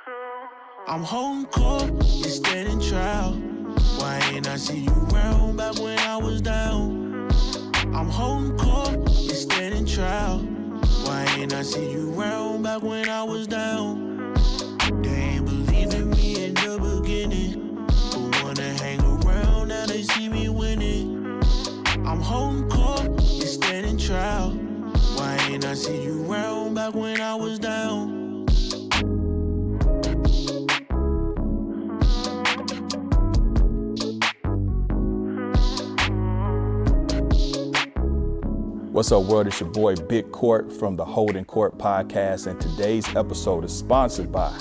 I'm holding court, you standing trial. Why ain't I see you round back when I was down? I'm holding court, you standing trial. Why ain't I see you round back when I was down? They ain't believe in me in the beginning, but wanna hang around now they see me winning. I'm holding court, you standing trial. Why ain't I see you round back when I was down? What's up, world? It's your boy Big Court from the Holdin Court Podcast, and today's episode is sponsored by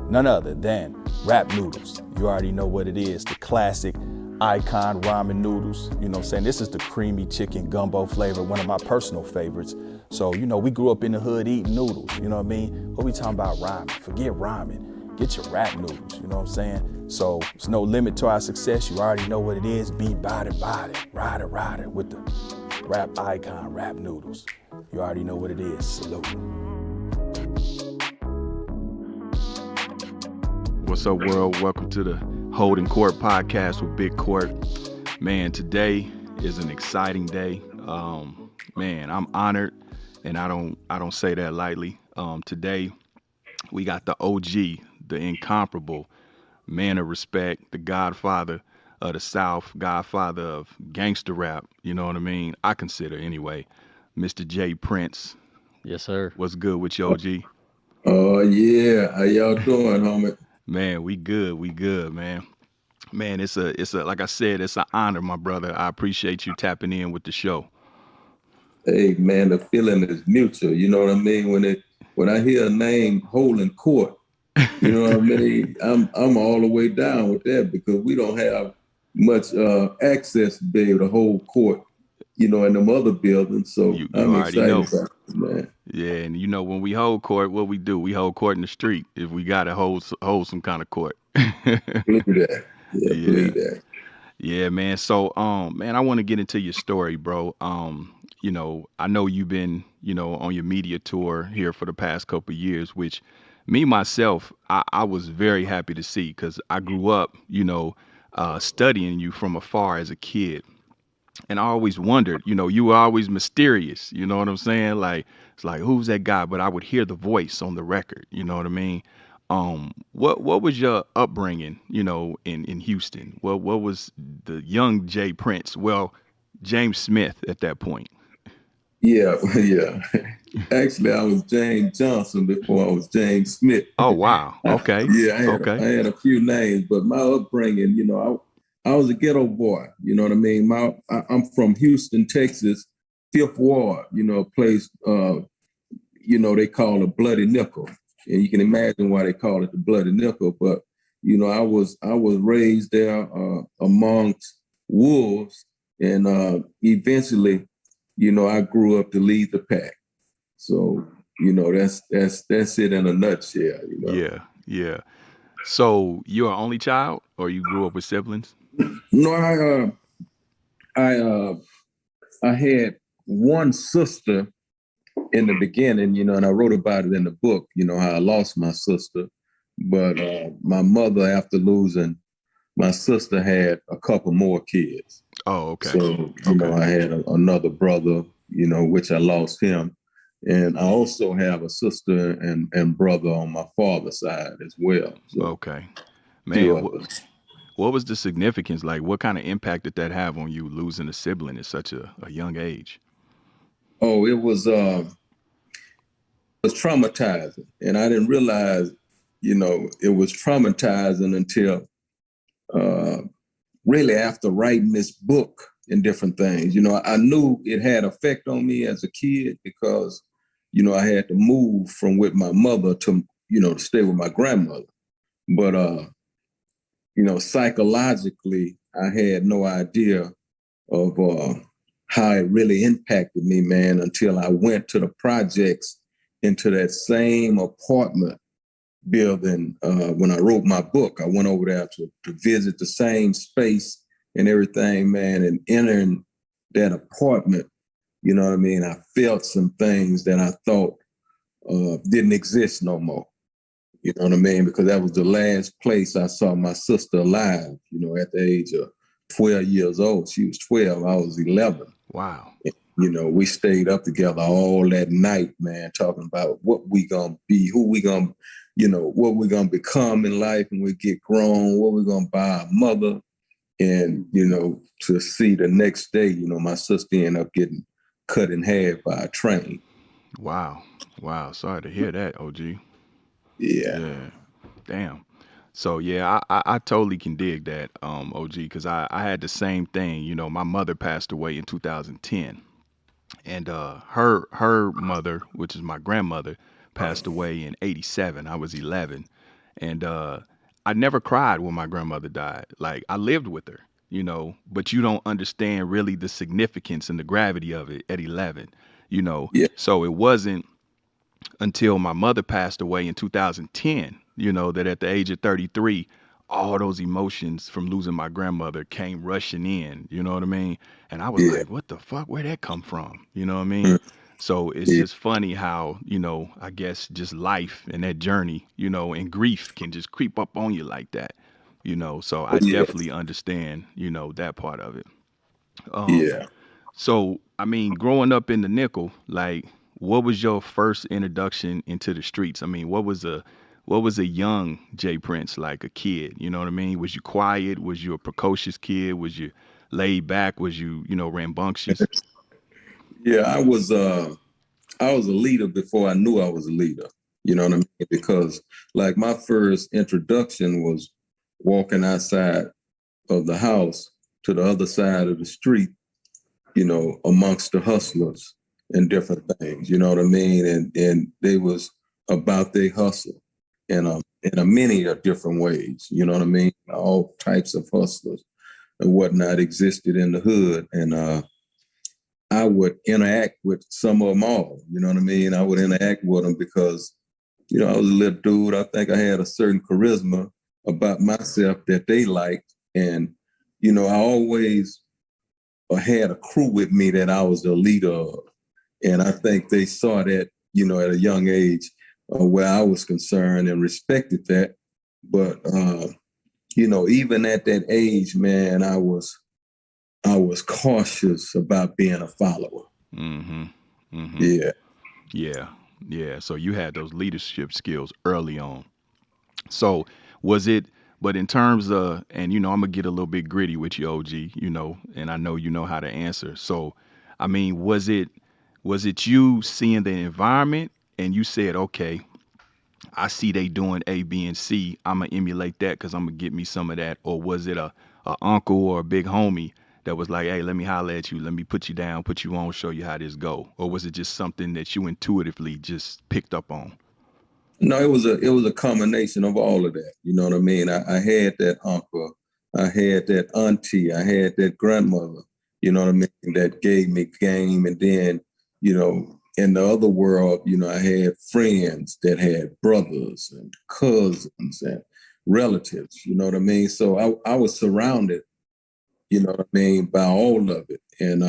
none other than Rap Noodles. You already know what it is, the classic icon ramen noodles. You know what I'm saying? This is the creamy chicken gumbo flavor, one of my personal favorites. So, you know, we grew up in the hood eating noodles, you know what I mean? What we talking about ramen? Forget ramen. Get your rap noodles, you know what I'm saying? So, there's no limit to our success. You already know what it is. Be body, ride it with the rap icon, Rap Noodles. You already know what it is. Salute. What's up, world? Welcome to the Holdin Court Podcast with Big Court. Man, today is an exciting day. Man, I'm honored, and I don't say that lightly. Today, we got the OG, the incomparable man of respect, the Godfather of the South, Godfather of gangster rap, you know what I mean? I consider anyway, Mr. J Prince. Yes, sir. What's good with you, OG? Oh yeah, how y'all doing, homie? Man, we good, man. Man, it's a like I said, it's an honor, my brother. I appreciate you tapping in with the show. Hey man, the feeling is mutual. You know what I mean? When I hear a name Holdin Court, you know what I mean? I'm all the way down with that because we don't have much access to be able to hold court, you know, in them other buildings. So I'm excited about it, man. Yeah, and you know, when we hold court, what we do, we hold court in the street if we got to hold some kind of court. Believe that. Yeah, believe that. Yeah, man. So, man, I want to get into your story, bro. You know, I know you've been, you know, on your media tour here for the past couple of years, which me, myself, I was very happy to see because I grew up, you know, studying you from afar as a kid. And I always wondered, you know, you were always mysterious, you know what I'm saying? Like, it's like, who's that guy? But I would hear the voice on the record, you know what I mean? What was your upbringing, you know, in Houston? What was the young J Prince? Well, James Smith at that point. Yeah. Actually, I was James Johnson before I was James Smith. Oh, wow. Okay. I had a few names, but my upbringing, you know, I was a ghetto boy. You know what I mean? I'm from Houston, Texas, 5th Ward, you know, a place, you know, they call it Bloody Nickel. And you can imagine why they call it the Bloody Nickel. But, you know, I was raised there amongst wolves. And eventually, you know, I grew up to lead the pack. So, you know, that's it in a nutshell. You know? Yeah. So you're an only child, or you grew up with siblings? No, I had one sister in the beginning, you know, and I wrote about it in the book, you know, how I lost my sister. But my mother, after losing my sister, had a couple more kids. Oh, okay. So, you know, I had another brother, you know, which I lost him. And I also have a sister and brother on my father's side as well. So, okay. Man, what was the significance? Like, what kind of impact did that have on you, losing a sibling at such a young age? Oh, it was traumatizing. And I didn't realize, you know, it was traumatizing until really after writing this book and different things. You know, I knew it had effect on me as a kid because, you know, I had to move from with my mother to, you know, to stay with my grandmother. But, you know, psychologically, I had no idea of how it really impacted me, man, until I went to the projects into that same apartment building. When I wrote my book, I went over there to visit the same space and everything, man, and entering that apartment, you know what I mean? I felt some things that I thought didn't exist no more. You know what I mean? Because that was the last place I saw my sister alive, at the age of 12 years old. She was 12, I was 11. Wow. We stayed up together all that night, man, talking about what we gonna be, who we gonna, what we gonna become in life when we get grown, what we gonna buy our mother. And, to see the next day, my sister ended up getting cut in half by a train. Wow. Sorry to hear that, OG. Yeah. Damn. So yeah, I totally can dig that, OG, because I had the same thing. My mother passed away in 2010. And her mother, which is my grandmother, passed away in 87. I was 11. And I never cried when my grandmother died. Like, I lived with her, but you don't understand really the significance and the gravity of it at 11, Yeah. So it wasn't until my mother passed away in 2010, that at the age of 33, all those emotions from losing my grandmother came rushing in, you know what I mean? And I was Yeah. like, what the fuck, where'd that come from? You know what I mean? Mm. So it's Yeah. just funny how, I guess just life and that journey, and grief can just creep up on you like that, so I Yeah. definitely understand, that part of it. Yeah. So, I mean, growing up in the nickel, like, what was your first introduction into the streets? I mean, what was a young Jay Prince, like a kid? You know what I mean? Was you quiet? Was you a precocious kid? Was you laid back? Was you, rambunctious? Yeah. I was a leader before I knew I was a leader. You know what I mean? Because like my first introduction was walking outside of the house to the other side of the street, amongst the hustlers and different things. You know what I mean? And they was about their hustle in a many of different ways. You know what I mean? All types of hustlers and whatnot existed in the hood, and I would interact with some of them all. You know what I mean? I would interact with them because, I was a little dude. I think I had a certain charisma about myself that they liked. And, I always had a crew with me that I was the leader of. And I think they saw that, at a young age where I was concerned and respected that. But, even at that age, man, I was cautious about being a follower. Mm-hmm. Mm-hmm. Yeah. Yeah. So you had those leadership skills early on. So was it, but in terms of, and I'm gonna get a little bit gritty with you, OG, and I know you know how to answer. So, I mean, was it you seeing the environment and you said, okay, I see they doing A, B, and C. I'm gonna emulate that because I'm gonna get me some of that. Or was it a uncle or a big homie that was like, hey, let me holler at you, let me put you down, put you on, show you how this go? Or was it just something that you intuitively just picked up on? No, it was a combination of all of that. You know what I mean? I had that uncle, I had that auntie, I had that grandmother, you know what I mean, that gave me game. And then, in the other world, I had friends that had brothers and cousins and relatives, you know what I mean? So I was surrounded, you know what I mean, by all of it. And,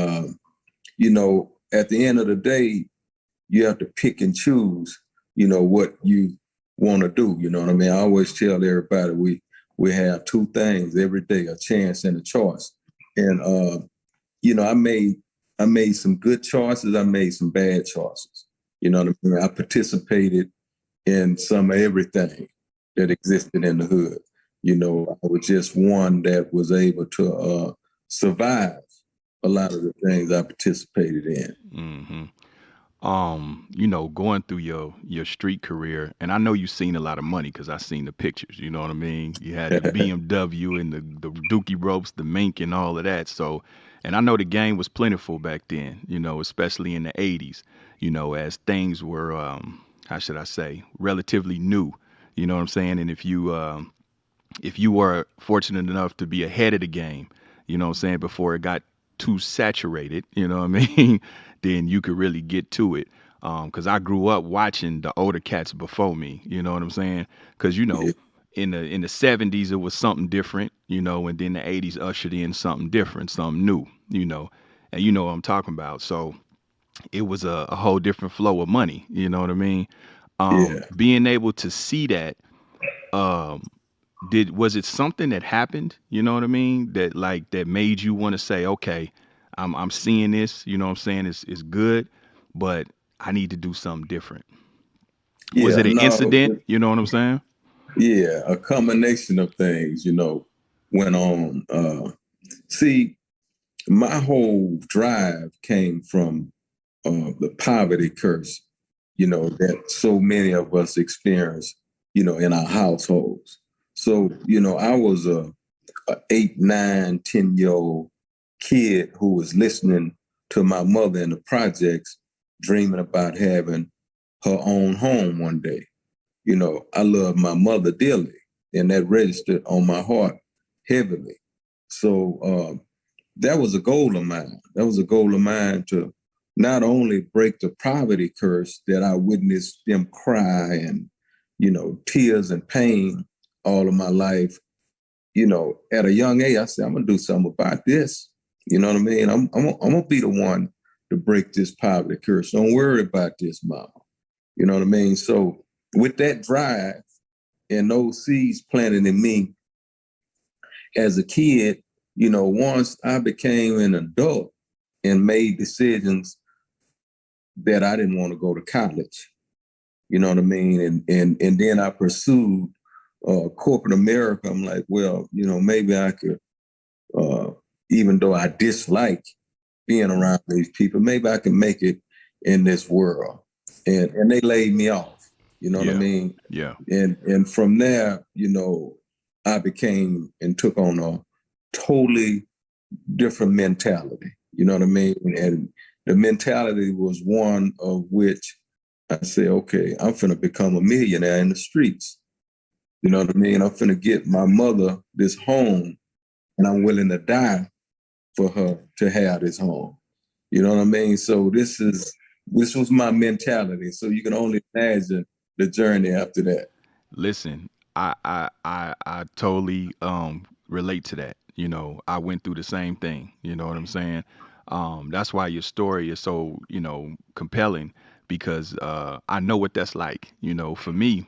at the end of the day, you have to pick and choose, what you want to do. You know what I mean? I always tell everybody we have two things every day, a chance and a choice. And I made some good choices, I made some bad choices. You know what I mean? I participated in some of everything that existed in the hood. I was just one that was able to survive a lot of the things I participated in. Mm-hmm. Going through your street career, and I know you've seen a lot of money because I seen the pictures, you know what I mean? You had the BMW and the dookie ropes, the mink and all of that. So, and I know the game was plentiful back then, especially in the 80s, as things were, how should I say, relatively new, you know what I'm saying? And if you were fortunate enough to be ahead of the game, you know what I'm saying, before it got too saturated, you know what I mean, then you could really get to it. Because I grew up watching the older cats before me, you know what I'm saying? Because, in the 70s, it was something different, and then the 80s ushered in something different, something new, and you know what I'm talking about. So it was a whole different flow of money, you know what I mean? Yeah. Being able to see that um, was it something that happened? You know what I mean? That like that made you want to say, okay, I'm seeing this. You know what I'm saying? It's good, but I need to do something different. Was Yeah, it an no, incident? You know what I'm saying? yeah, a combination of things, went on. See, my whole drive came from the poverty curse, that so many of us experience, in our households. So, I was a 8, 9, 10-year old kid who was listening to my mother in the projects, dreaming about having her own home one day. I love my mother dearly, and that registered on my heart heavily. So that was a goal of mine. That was a goal of mine to not only break the poverty curse that I witnessed them cry and, tears and pain all of my life. At a young age, I said, I'm gonna do something about this. You know what I mean? I'm gonna be the one to break this poverty curse. Don't worry about this, mama. You know what I mean? So with that drive and those seeds planted in me as a kid, once I became an adult and made decisions that I didn't want to go to college, you know what I mean? And then I pursued corporate America. I'm like, well, maybe I could, even though I dislike being around these people, maybe I can make it in this world. And they laid me off, you know what I Yeah. mean? Yeah. And from there, I became and took on a totally different mentality, you know what I mean? And the mentality was one of which I say, okay, I'm finna become a millionaire in the streets. You know what I mean? I'm finna get my mother this home, and I'm willing to die for her to have this home. You know what I mean? So this was my mentality. So you can only imagine the journey after that. Listen, I totally relate to that. You know, I went through the same thing. You know what I'm saying? That's why your story is so, compelling because I know what that's like. You know, for me,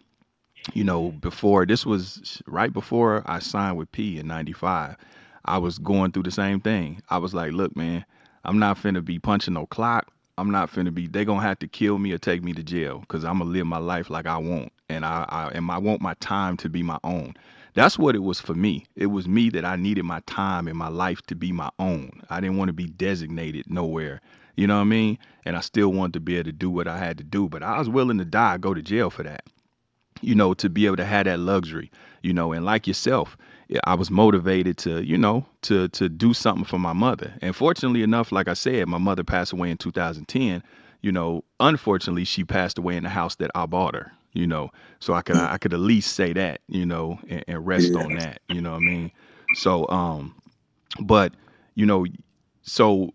before this was right before I signed with P in '95, I was going through the same thing. I was like, look, man, I'm not finna be punching no clock. I'm not finna be. They gonna have to kill me or take me to jail because I'm gonna live my life like I want, and I want my time to be my own. That's what it was for me. It was me that I needed my time in my life to be my own. I didn't want to be designated nowhere. You know what I mean? And I still wanted to be able to do what I had to do, but I was willing to die, go to jail for that, to be able to have that luxury, and like yourself, yeah, I was motivated to, to do something for my mother. And fortunately enough, like I said, my mother passed away in 2010. Unfortunately, she passed away in the house that I bought her, so I could at least say that, and rest Yeah. on that, you know what I mean? So, but, you know, so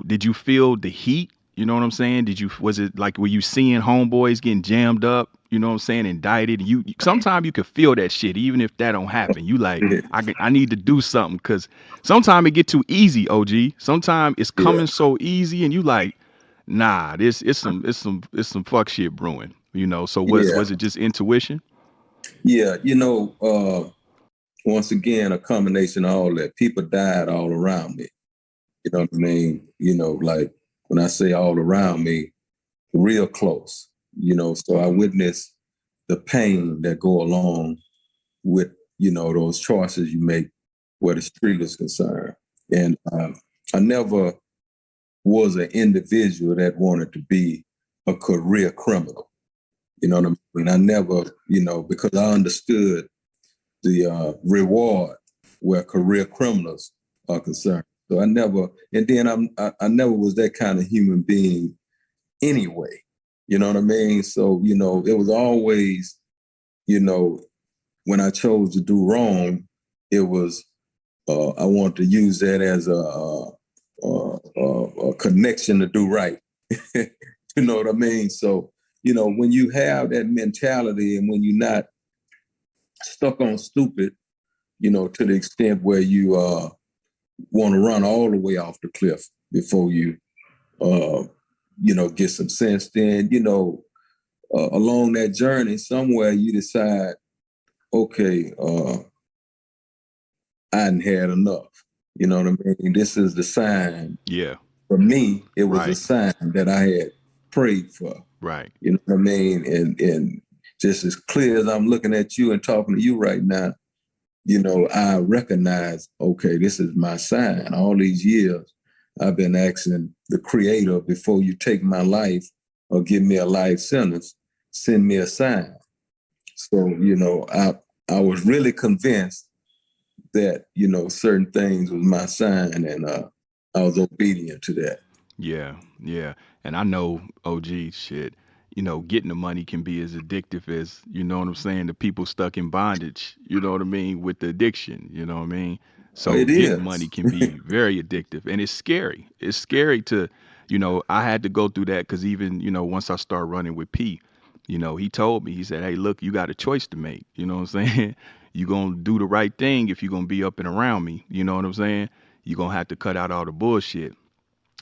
did you feel the heat? You know what I'm saying? Was it like, were you seeing homeboys getting jammed up, you know what I'm saying, indicted? Sometimes you could feel that shit, even if that don't happen. You like, Yeah. I need to do something because sometimes it get too easy, OG. Sometimes it's Yeah. coming so easy and you like, nah, it's some fuck shit brewing, So Yeah. was it just intuition? Yeah. Once again, a combination of all that. People died all around me. You know what I mean? Like when I say all around me, real close, so I witnessed the pain that go along with, those choices you make where the street is concerned. And I never was an individual that wanted to be a career criminal. You know what I mean? I never, because I understood the reward where career criminals are concerned. So I never, and then I never was that kind of human being anyway. You know what I mean? So, it was always, you know, when I chose to do wrong, it was, I want to use that as a connection to do right. You know what I mean? So, when you have that mentality and when you're not stuck on stupid, to the extent where you want to run all the way off the cliff before you, get some sense, then, along that journey, somewhere you decide, okay, I hadn't had enough. You know what I mean? This is the sign. Yeah. For me, it was a Right. sign that I had prayed for. Right. You know what I mean? And just as clear as I'm looking at you and talking to you right now, you know, I recognize, okay, this is my sign. All these years, I've been asking the Creator, before you take my life or give me a life sentence, send me a sign. So, you know, I was really convinced that, you know, certain things was my sign, and I was obedient to that. Yeah. Yeah. And I know, OG, shit, you know, getting the money can be as addictive as, you know what I'm saying, the people stuck in bondage, you know what I mean, with the addiction, you know what I mean? Oh, So it getting is. money can be very addictive, and it's scary. It's scary to, you know, I had to go through that because even, you know, once I started running with P, you know, he told me, he said, hey, look, you got a choice to make. You know what I'm saying? You're going to do the right thing if you're going to be up and around me. You know what I'm saying? You're going to have to cut out all the bullshit.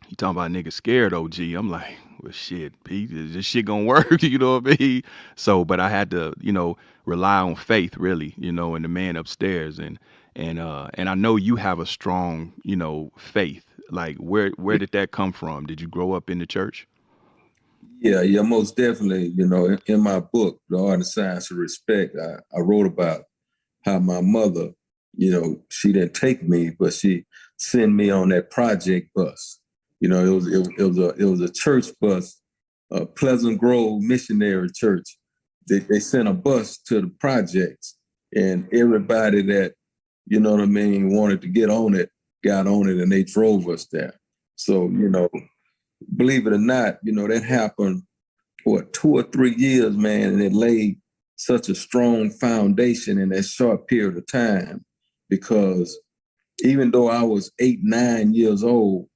He talking about niggas scared, OG. I'm like, well, shit, Pete, is this shit gonna work? You know what I mean? So, but I had to, you know, rely on faith, really, you know, and the man upstairs, and I know you have a strong, you know, faith. Like, where did that come from? Did you grow up in the church? Yeah, most definitely. You know, in my book, The Art and Science of Respect, I wrote about how my mother, you know, she didn't take me, but she sent me on that project bus. You know, it was a church bus, Pleasant Grove Missionary Church. They sent a bus to the projects, and everybody that, you know what I mean, wanted to get on it, got on it, and they drove us there. So, you know, believe it or not, you know, that happened for 2 or 3 years, man, and it laid such a strong foundation in that short period of time, because even though I was 8, 9 years old,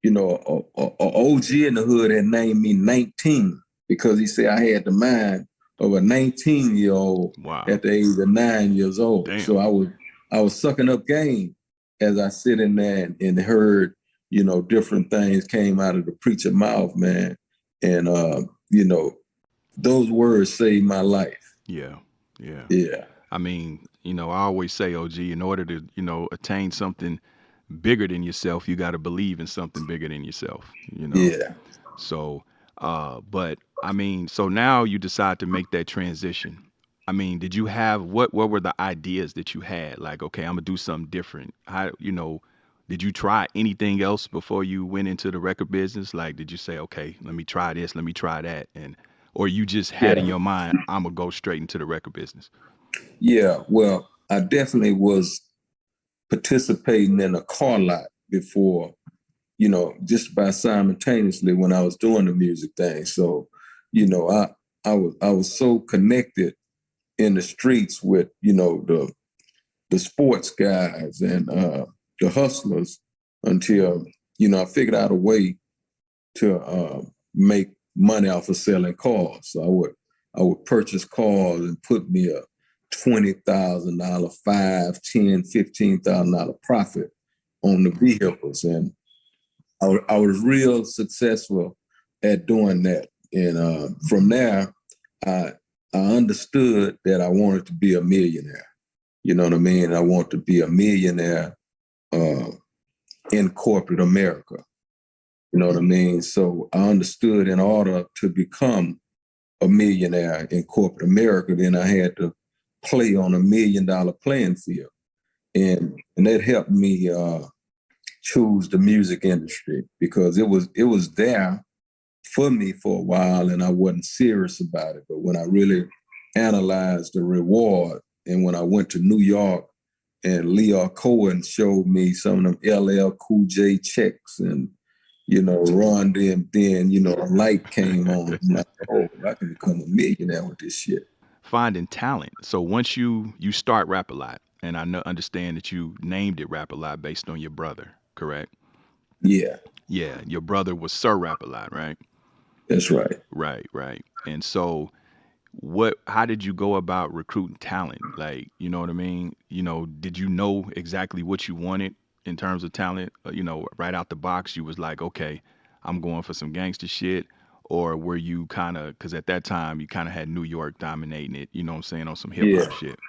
you know, a OG in the hood had named me 19 because he said I had the mind of a 19-year-old Wow. at the age of 9 years old. Damn. So I was sucking up game as I sit in there and heard, you know, different things came out of the preacher mouth, man. And, you know, those words saved my life. Yeah. Yeah. Yeah. I mean, you know, I always say, OG, in order to, you know, attain something bigger than yourself, you got to believe in something bigger than yourself, you know? Yeah. So, but I mean, so now you decide to make that transition. I mean, did you have, what were the ideas that you had? Like, okay, I'm gonna do something different. How, you know, did you try anything else before you went into the record business? Like, did you say, okay, let me try this, let me try that, and or you just had in Yeah. your mind, I'm gonna go straight into the record business? Yeah. Well, I definitely was participating in a car lot before, you know, just about simultaneously when I was doing the music thing. So, you know, I was so connected in the streets with, you know, the sports guys and the hustlers until, you know, I figured out a way to make money off of selling cars. So I would purchase cars and put me a $20,000, $5,000, $10,000, $15,000 profit on the vehicles, and I was real successful at doing that. And from there, I understood that I wanted to be a millionaire. You know what I mean? I want to be a millionaire in corporate America. You know what I mean? So I understood in order to become a millionaire in corporate America, then I had to play on $1 million playing field. And that helped me choose the music industry, because it was there for me for a while and I wasn't serious about it. But when I really analyzed the reward, and when I went to New York and Leo Cohen showed me some of them LL Cool J checks, and, you know, Ron, then, you know, a light came on. I'm like, oh, I can become a millionaire with this shit. Finding talent. So once you start Rap a Lot, and I know, understand that you named it Rap a Lot based on your brother, correct? Yeah, Yeah, your brother was Sir Rap a Lot, right? that's right. Right, right. And so how did you go about recruiting talent? Like, you know what I mean? You know, did you know exactly what you wanted in terms of talent? You know, right out the box, you was like, okay, I'm going for some gangster shit. or were you kind of, because at that time you kind of had New York dominating it, you know what I'm saying, on some hip Yeah. hop shit?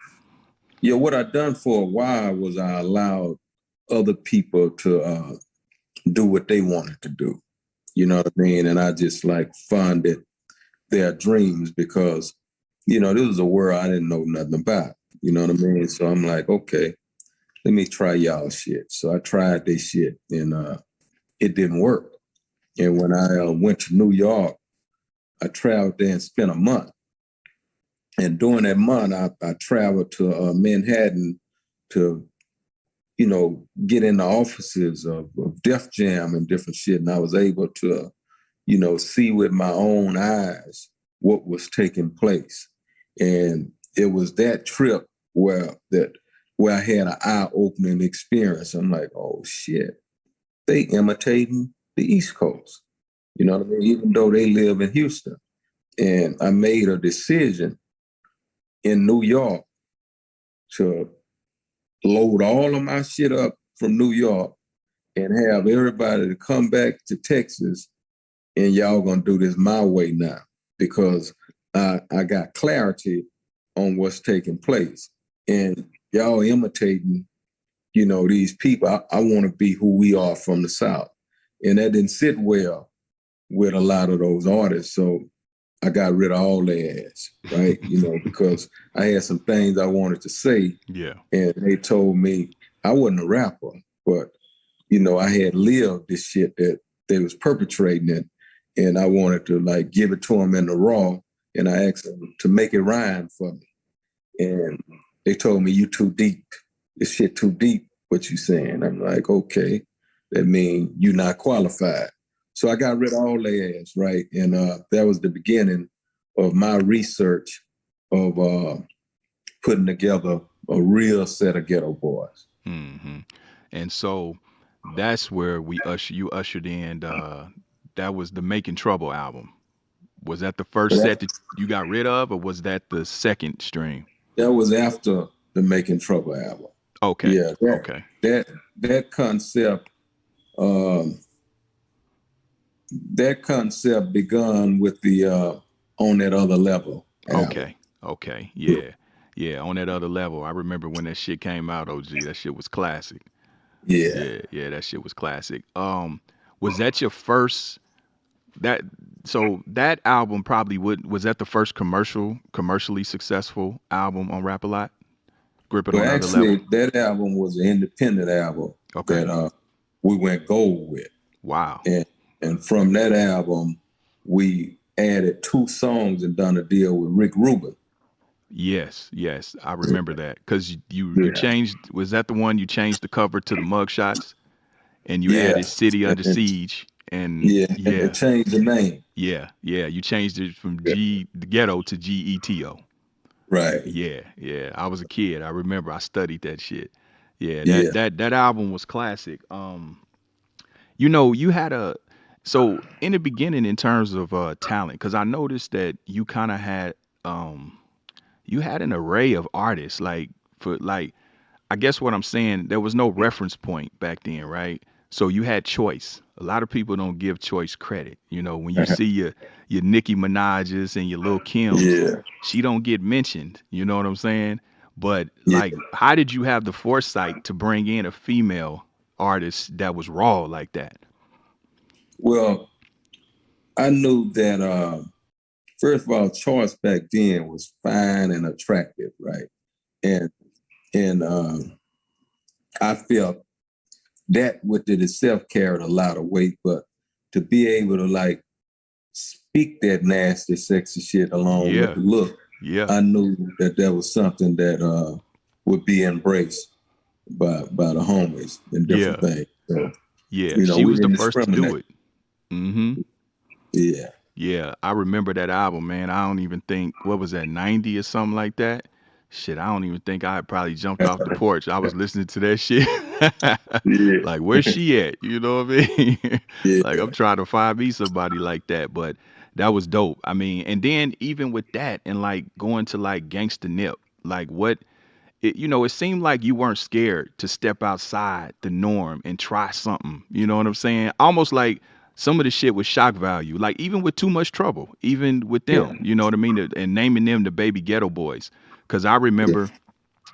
Yeah, what I done for a while was I allowed other people to do what they wanted to do. You know what I mean? And I just like funded their dreams because, you know, this was a world I didn't know nothing about. You know what I mean? So I'm like, okay, let me try y'all shit. So I tried this shit and it didn't work. And when I went to New York, I traveled there and spent a month. And during that month, I traveled to Manhattan to, you know, get in the offices of Def Jam and different shit. And I was able to, you know, see with my own eyes what was taking place. And it was that trip where I had an eye-opening experience. I'm like, oh shit, they imitating the East Coast. You know what I mean? Even though they live in Houston. And I made a decision in New York to load all of my shit up from New York and have everybody to come back to Texas, and y'all gonna do this my way now because I got clarity on what's taking place. And y'all imitating, you know, these people. I want to be who we are from the South. And that didn't sit well with a lot of those artists. So I got rid of all their ass, right? You know, because I had some things I wanted to say. Yeah. And they told me I wasn't a rapper, but, you know, I had lived this shit that they was perpetrating it. And I wanted to like give it to them in the raw. And I asked them to make it rhyme for me. And they told me, you too deep. This shit too deep, what you saying. I'm like, okay, that means you're not qualified. So I got rid of all their ass, right? And that was the beginning of my research of putting together a real set of Geto Boys. Mm-hmm. And so that's where you ushered in that was the Making Trouble album. Was that the first set that you got rid of, or was that the second stream? That was after the Making Trouble album. Okay. Yeah. Okay. That concept. That concept begun with the On That Other Level album. Okay. Yeah. On That Other Level. I remember when that shit came out, OG. That shit was classic. Yeah. Yeah, that shit was classic. Was that your first that album probably was that the first commercially successful album on Rap A Lot? Grip It But on Another actually, Level? that album was an independent album that we went gold with. Wow. And from that album, we added 2 songs and done a deal with Rick Rubin. Yes, I remember that because you changed. Was that the one you changed the cover to the mugshots, and you added "City Under Siege" and and changed the name. Yeah, you changed it from the Ghetto to GETO. Right. Yeah. I was a kid. I remember I studied that shit. Yeah, that album was classic. You know, you had so in the beginning in terms of talent, because I noticed that you kind of had you had an array of artists. Like I guess what I'm saying, there was no reference point back then, right? So you had choice. A lot of people don't give choice credit. You know, when you see your Nicki Minaj's and your Lil Kim's, she don't get mentioned. You know what I'm saying? But like, how did you have the foresight to bring in a female artist that was raw like that? Well, I knew that first of all, Choice back then was fine and attractive, right? And I felt that within itself carried a lot of weight, but to be able to like speak that nasty, sexy shit along with the look, I knew that was something that would be embraced by the homies and different things. So, you know, she was the first to do it. Mm-hmm. Yeah. Yeah, I remember that album, man. I don't even think, what was that, 90 or something like that? Shit, I don't even think I had probably jumped off the porch. I was listening to that shit. Like, where's she at? You know what I mean? Like, I'm trying to find me somebody like that. But that was dope. I mean, and then even with that and like going to like Gangsta Nip, like it seemed like you weren't scared to step outside the norm and try something. You know what I'm saying? Almost like some of the shit was shock value. Like even with Too Much Trouble, even with them, Yeah. you know what I mean? And naming them the baby Geto Boys. Cause I Yeah. remember,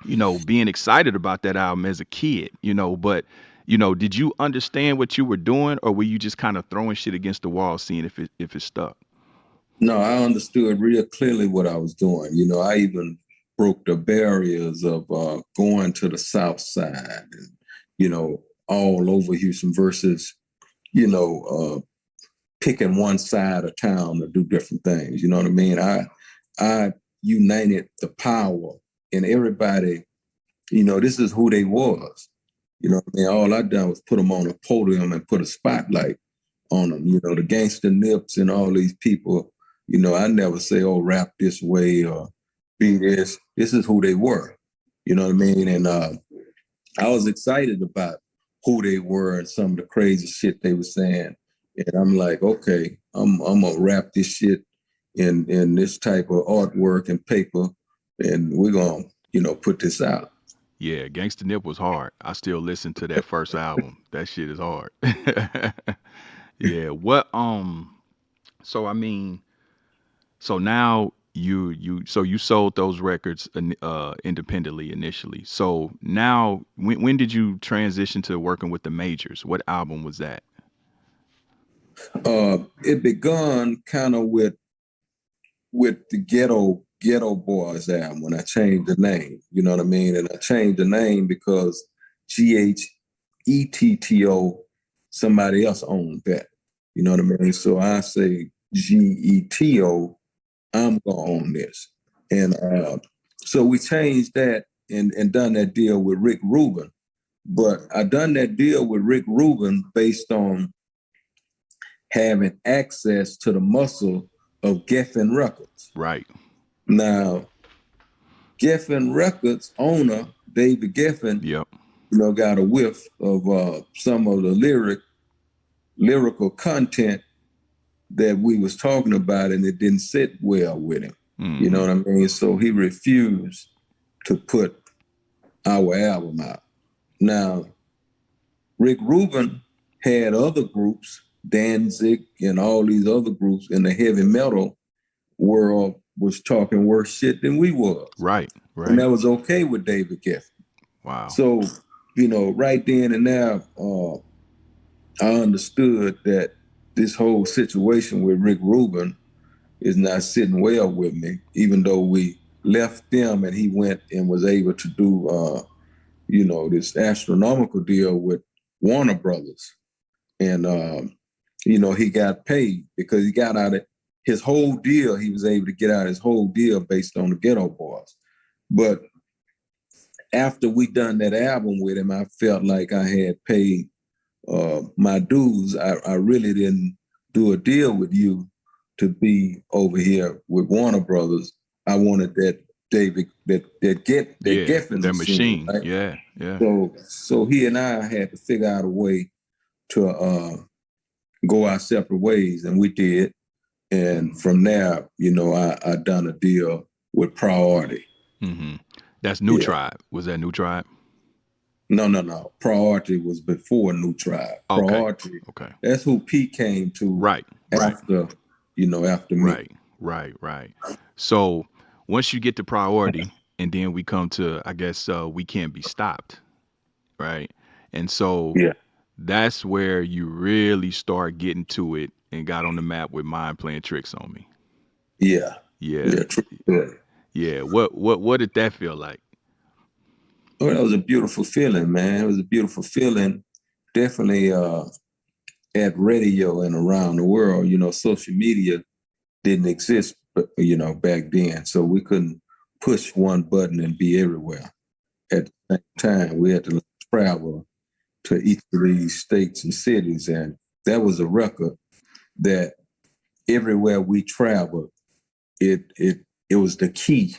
you know, being excited about that album as a kid, you know, but you know, did you understand what you were doing, or were you just kind of throwing shit against the wall, seeing if it stuck? No, I understood real clearly what I was doing. You know, I even broke the barriers of going to the South Side and, you know, all over Houston versus, you know, picking one side of town to do different things. You know what I mean? I united the power and everybody, you know, this is who they was. You know what I mean? All I done was put them on a podium and put a spotlight on them. You know, the gangster nips and all these people, you know, I never say, oh, rap this way or be this. This is who they were. You know what I mean? And I was excited about who they were and some of the crazy shit they were saying. And I'm like, okay, I'm gonna wrap this shit in this type of artwork and paper, and we're gonna, you know, put this out. Yeah, Gangsta Nip was hard. I still listen to that first album. That shit is hard. Yeah. What so I mean, so now you sold those records independently initially. So now when did you transition to working with the majors? What album was that? It begun kind of with the Geto Boys album when I changed the name. You know what I mean? And I changed the name because GHETTO, somebody else owned that. You know what I mean? So I say GETO, I'm gonna own this. And so we changed that and done that deal with Rick Rubin. But I done that deal with Rick Rubin based on having access to the muscle of Geffen Records. Right. Now, Geffen Records owner, David Geffen, Yep. you know, got a whiff of some of the lyrical content that we was talking about, and it didn't sit well with him. Mm-hmm. You know what I mean? So he refused to put our album out. Now, Rick Rubin had other groups, Danzig and all these other groups in the heavy metal world was talking worse shit than we was. Right, right. And that was okay with David Geffen. Wow. So, you know, right then and there, I understood that this whole situation with Rick Rubin is not sitting well with me, even though we left them and he went and was able to do, you know, this astronomical deal with Warner Brothers. And, you know, he got paid because he got out of his whole deal. He was able to get out his whole deal based on the Geto Boys. But after we done that album with him, I felt like I had paid my dues. I really didn't do a deal with you to be over here with Warner Brothers. I wanted that Geffen machine. Right? Yeah. So he and I had to figure out a way to go our separate ways, and we did. And from there, you know, I done a deal with Priority. Mm-hmm. That's New Tribe. Was that New Tribe? No. Priority was before New Tribe. Okay. Priority. Okay. That's who P came to. Right. After, you know, after me. Right. So once you get to Priority, and then we come to, I guess, We Can't Be Stopped. Right. And so that's where you really start getting to it and got on the map with Mind Playing Tricks on Me. Yeah. What did that feel like? Well, that was a beautiful feeling, man. It was a beautiful feeling. Definitely at radio and around the world. You know, social media didn't exist, you know, back then. So we couldn't push one button and be everywhere. At the same time, we had to travel to each of these states and cities. And that was a record that everywhere we traveled, it was the key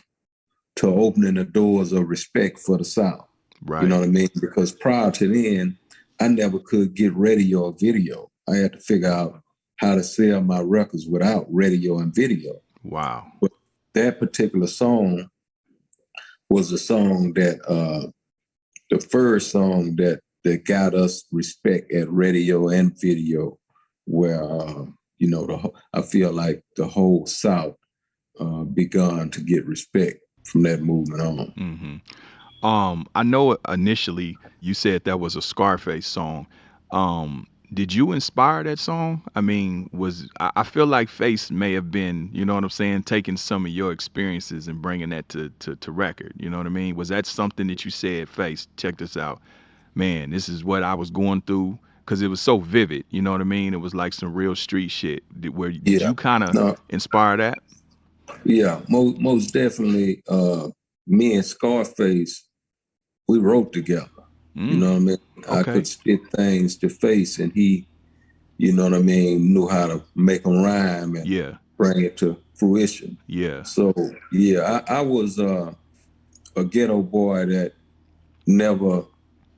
to opening the doors of respect for the South. Right. You know what I mean? Because prior to then, I never could get radio or video. I had to figure out how to sell my records without radio and video. Wow. But that particular song was a song that, the first song that got us respect at radio and video where I feel like the whole South begun to get respect from that movement on. I know initially you said that was a Scarface song. Did you inspire that song? I mean, I feel like Face may have been, you know what I'm saying, taking some of your experiences and bringing that to record. You know what I mean? Was that something that you said, Face, check this out, man, this is what I was going through? Because it was so vivid. You know what I mean? It was like some real street shit. Did Yeah, you kind of no, inspire that? yeah, most definitely. Me and Scarface, we wrote together. You know what I mean? I Okay. could spit things to Face, and he, you know what I mean, knew how to make them rhyme and Yeah. bring it to fruition. Yeah. So yeah, I was a ghetto boy that never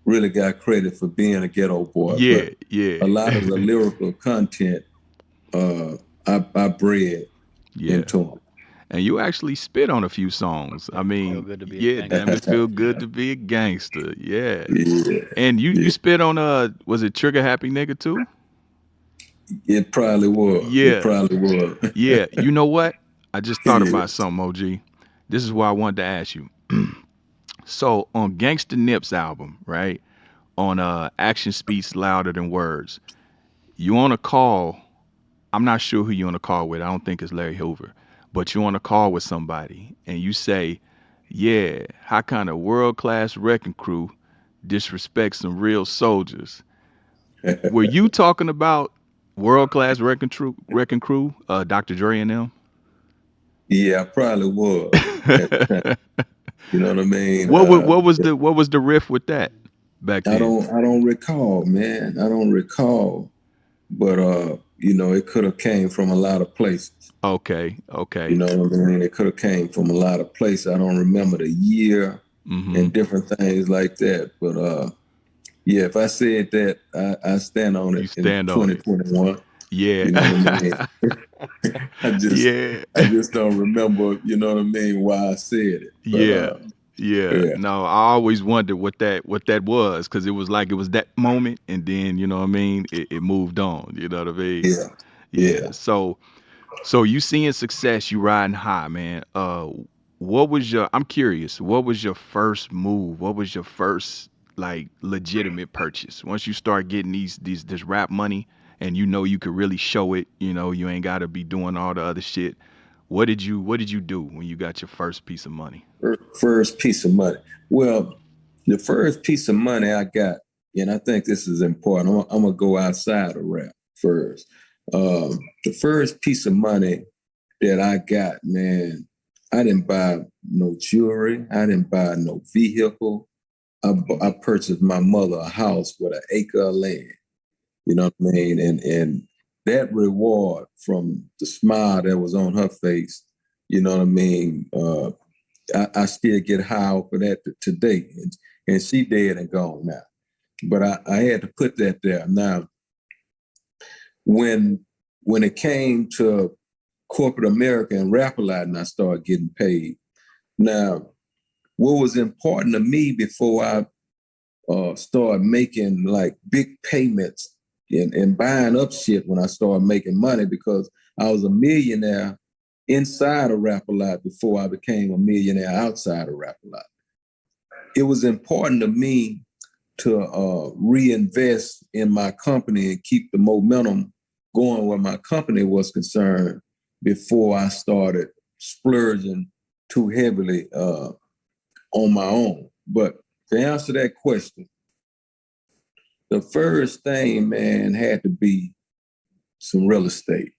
really got credit for being a ghetto boy, Yeah. but Yeah. a lot of the lyrical content I bred Yeah. into him. And you actually spit on a few songs. I Feel mean, good to be a yeah, gangster. damn, it feel good to be a gangster. Yeah. Yeah, And you yeah. spit on was it Trigger Happy Nigga too? It probably was. It Yeah. probably was. Yeah. You know what? I just thought Yeah. about something, OG. This is why I wanted to ask you. So on Gangsta Nip's album, right? On Action Speaks Louder Than Words, you on a call. I'm not sure who you on a call with. I don't think it's Larry Hoover. But you on a call with somebody and you say, yeah, how kind of world-class wrecking crew disrespect some real soldiers? Were you talking about world-class wrecking crew, Dr. Dre and them? Yeah, I probably was at the time. You know what I mean? What was the riff with that back then? I don't recall, man. I don't recall. But it could have came from a lot of places. Okay. You know what I mean? It could have came from a lot of places. I don't remember the year and different things like that. But yeah, if I said that, I stand on it in 2021. Yeah. You know what I mean? I just don't remember, you know what I mean, why I said it. But, yeah. No, I always wondered what that was, because it was that moment, and then, you know what I mean, it moved on. You know what I mean? Yeah. So you seeing success, you riding high, man. I'm curious, what was your first move? What was your first like legitimate purchase? Once you start getting this rap money and you know you could really show it, you know, you ain't gotta be doing all the other shit. What did you do when you got your first piece of money? First piece of money. Well, the first piece of money I got, and I think this is important, I'm gonna go outside of rap first. The first piece of money that I got, man, I didn't buy no jewelry. I didn't buy no vehicle. I purchased my mother a house with an acre of land. You know what I mean? And that reward from the smile that was on her face, you know what I mean? I still get high off of that today. And she dead and gone now. But I had to put that there. Now, when it came to corporate America and Rap-A-Lot, and I started getting paid. Now, what was important to me before I started making like big payments and buying up shit when I started making money, because I was a millionaire inside of Rap-A-Lot before I became a millionaire outside of Rap-A-Lot. It was important to me to reinvest in my company and keep the momentum going where my company was concerned before I started splurging too heavily on my own. But to answer that question, the first thing, man, had to be some real estate.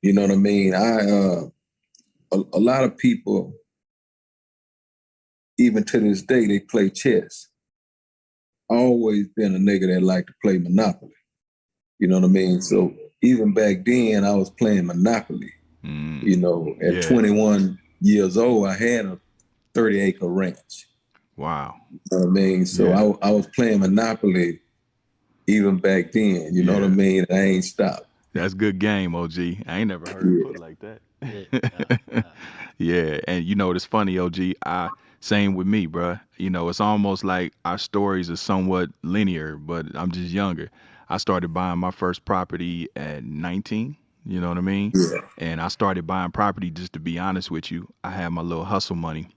You know what I mean? A lot of people, even to this day, they play chess. Always been a nigga that liked to play Monopoly. You know what I mean? So even back then, I was playing Monopoly. You know, at 21 years old, I had a 30-acre ranch. Wow. You know what I mean? So I was playing Monopoly even back then. You know what I mean? I ain't stopped. That's good game, OG. I ain't never heard it put like that. Yeah, and you know it's funny, OG. Same with me, bruh. You know, it's almost like our stories are somewhat linear, but I'm just younger. I started buying my first property at 19. You know what I mean? Yeah. And I started buying property just to be honest with you. I had my little hustle money,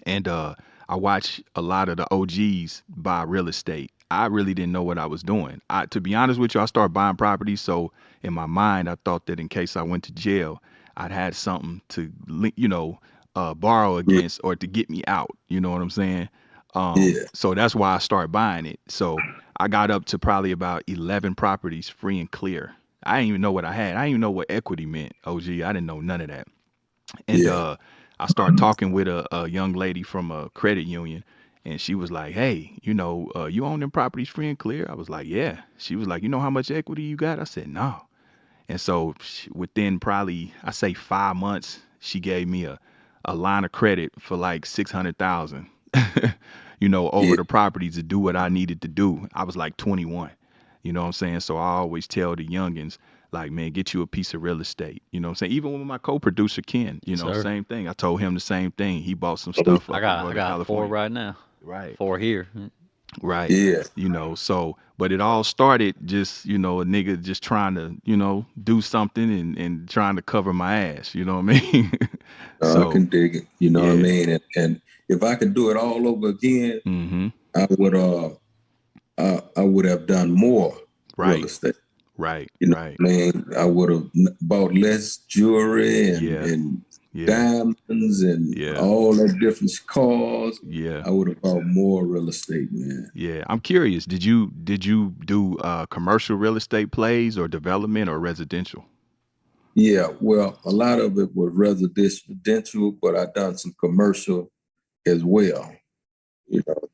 and I watched a lot of the OGs buy real estate. I really didn't know what I was doing. To be honest with you, I started buying property, so in my mind, I thought that in case I went to jail, I'd had something to, borrow Yeah. against or to get me out. You know what I'm saying? Yeah. So that's why I started buying it. So I got up to probably about 11 properties free and clear. I didn't even know what I had. I didn't even know what equity meant. OG, I didn't know none of that. And Yeah. I started talking with a young lady from a credit union, and she was like, "Hey, you own them properties free and clear?" I was like, "Yeah." She was like, "You know how much equity you got?" I said, "No." And so within probably, I say 5 months, she gave me a line of credit for like 600,000, over Yeah. the properties to do what I needed to do. I was like 21, you know what I'm saying? So I always tell the youngins, like, man, get you a piece of real estate. You know what I'm saying? Even with my co-producer, Ken, Sir. same thing. I told him the same thing. He bought some Oh, stuff I up in got Northern 4 California. right now. Right. 4 here. Right. Yeah. So, but it all started just, a nigga just trying to, do something and trying to cover my ass, you know what I mean? I can dig it. You know what I yeah. mean? And if I could do it all over again, Mm-hmm. I would have done more Right. real estate. Right. You know Right. what I mean? I would have bought less jewelry and Yeah. diamonds and Yeah. all that different cars. Yeah. I would have bought more real estate, man. Yeah. I'm curious. Did you do commercial real estate plays or development or residential? Yeah, well, a lot of it was residential, but I done some commercial as well. You know,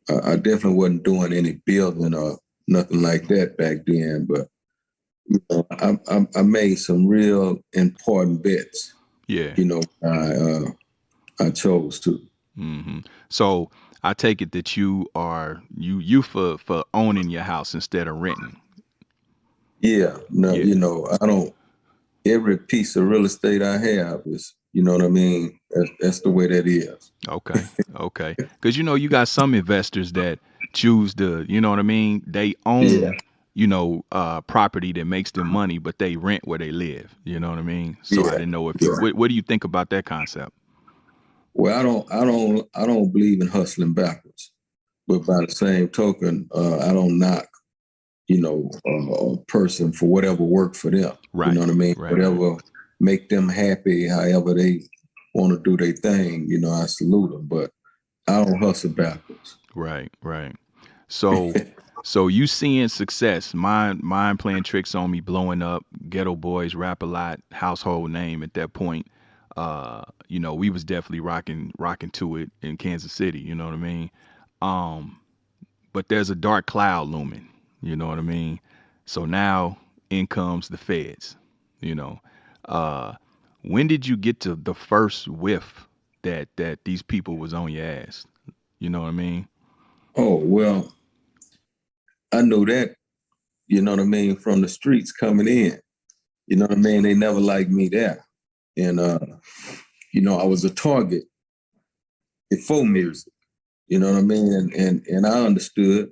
I definitely wasn't doing any building or nothing like that back then, but I made some real important bets. Yeah. I chose to. Mm-hmm. So I take it that you are you for owning your house instead of renting. Yeah, no, Yeah. I don't. Every piece of real estate I have is, you know what I mean. That's the way that is. Okay. Okay. Because you got some investors that choose to, you know what I mean? They Yeah. own, property that makes them money, but they rent where they live. You know what I mean? So I Yeah. didn't know if Yeah. what do you think about that concept? Well, I don't believe in hustling backwards, but by the same token, I don't knock, a person for whatever worked for them. Right. You know what I mean? Right. Whatever make them happy, however they want to do their thing, I salute them, but I don't hustle backwards. Right. Right. So so you seeing success, mind playing tricks on me, blowing up, Geto Boys, Rap a Lot, household name at that point. We was definitely rocking to it in Kansas City, you know what I mean? But there's a dark cloud looming, you know what I mean? So now in comes the feds, you know. When did you get to the first whiff that these people was on your ass? You know what I mean? Oh, well, I know that, you know what I mean, from the streets coming in. You know what I mean? They never liked me there. And, I was a target before music. You know what I mean? And I understood,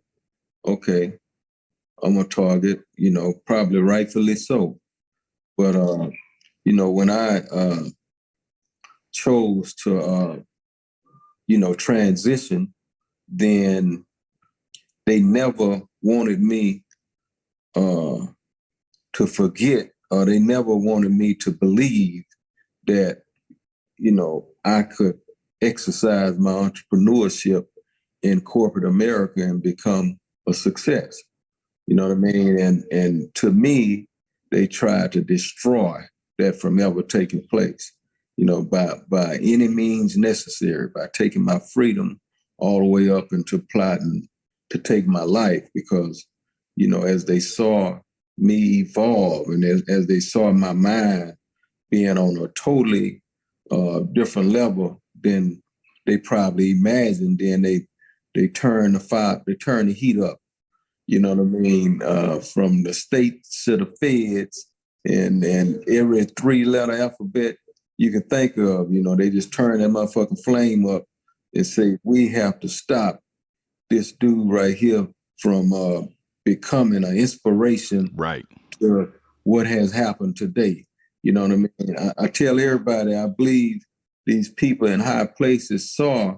okay, I'm a target, probably rightfully so. But, when I chose to, transition, then they never wanted me to forget, or they never wanted me to believe that, I could exercise my entrepreneurship in corporate America and become a success. You know what I mean? And to me, they tried to destroy that from ever taking place, by any means necessary, by taking my freedom all the way up into plotting to take my life, because, as they saw me evolve and as they saw my mind being on a totally different level than they probably imagined, then they turn the heat up. You know what I mean? From the states to the feds and every 3-letter alphabet you can think of, they just turn that motherfucking flame up and say, we have to stop this dude right here from becoming an inspiration Right. to what has happened today. You know what I mean? I tell everybody, I believe these people in high places saw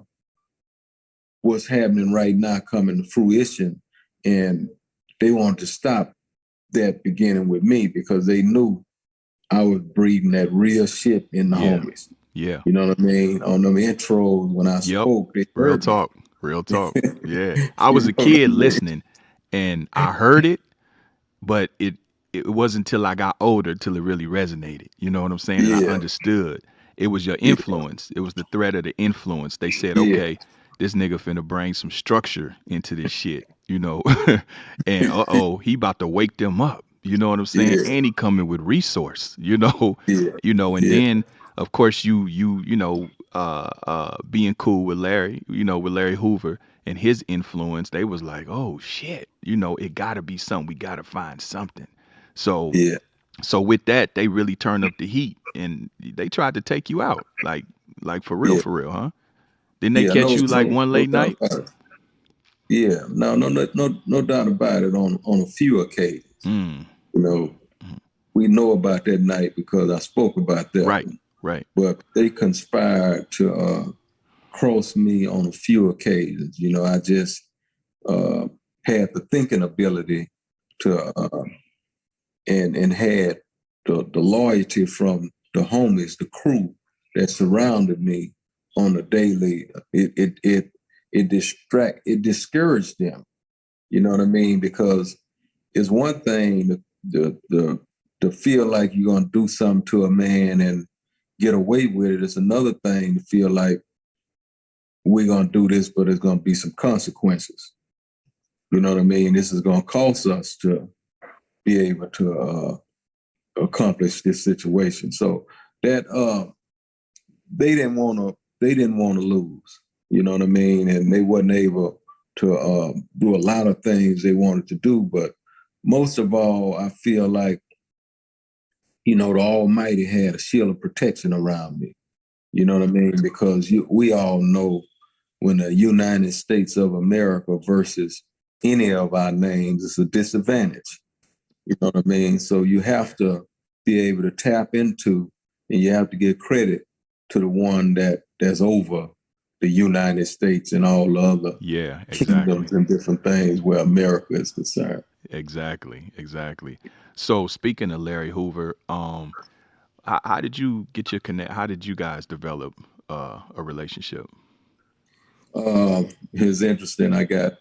what's happening right now coming to fruition, and they wanted to stop that beginning with me because they knew I was breathing that real shit in the homies. Yeah. You know what I mean? On them intros when I spoke, they Real heard talk. Real talk. me. Yeah. I was You a know what kid I mean? listening and I heard it, but it wasn't until I got older till it really resonated. You know what I'm saying? And I Yeah, understood. It was your yeah, influence. It was the threat of the influence. They said, yeah, okay, this nigga finna bring some structure into this shit, you know. And he about to wake them up. You know what I'm saying? yeah, And he coming with resource, you know, yeah, and yeah, then of course you know, being cool with Larry, you know, with Larry Hoover and his influence, they was like, oh shit, you know, it gotta be something. We gotta find something. So yeah. with that, they really turned up the heat and they tried to take you out. Like Yeah, for real, huh? Didn't they yeah, catch you like one no late doubt night? about it. Yeah, no doubt about it. On a few occasions, Mm. you know, we know about that night because I spoke about that Right, one. right. But they conspired to cross me on a few occasions. You know, I just had the thinking ability to and had the loyalty from the homies, the crew that surrounded me on a daily. It discouraged them. You know what I mean? Because it's one thing to feel like you're gonna do something to a man and get away with it. It's another thing to feel like we're gonna do this, but there's gonna be some consequences. You know what I mean? This is gonna cost us to be able to accomplish this situation. So that they didn't want to lose. You know what I mean? And they wasn't able to do a lot of things they wanted to do, but most of all, I feel like, you know, the Almighty had a shield of protection around me. You know what I mean? Because we all know when the United States of America versus any of our names is a disadvantage. You know what I mean? So you have to be able to tap into, and you have to give credit to the one that's over the United States and all the other Yeah, exactly. kingdoms and different things where America is concerned. Exactly. So speaking of Larry Hoover, how did you get your connect? How did you guys develop a relationship? It's interesting. I got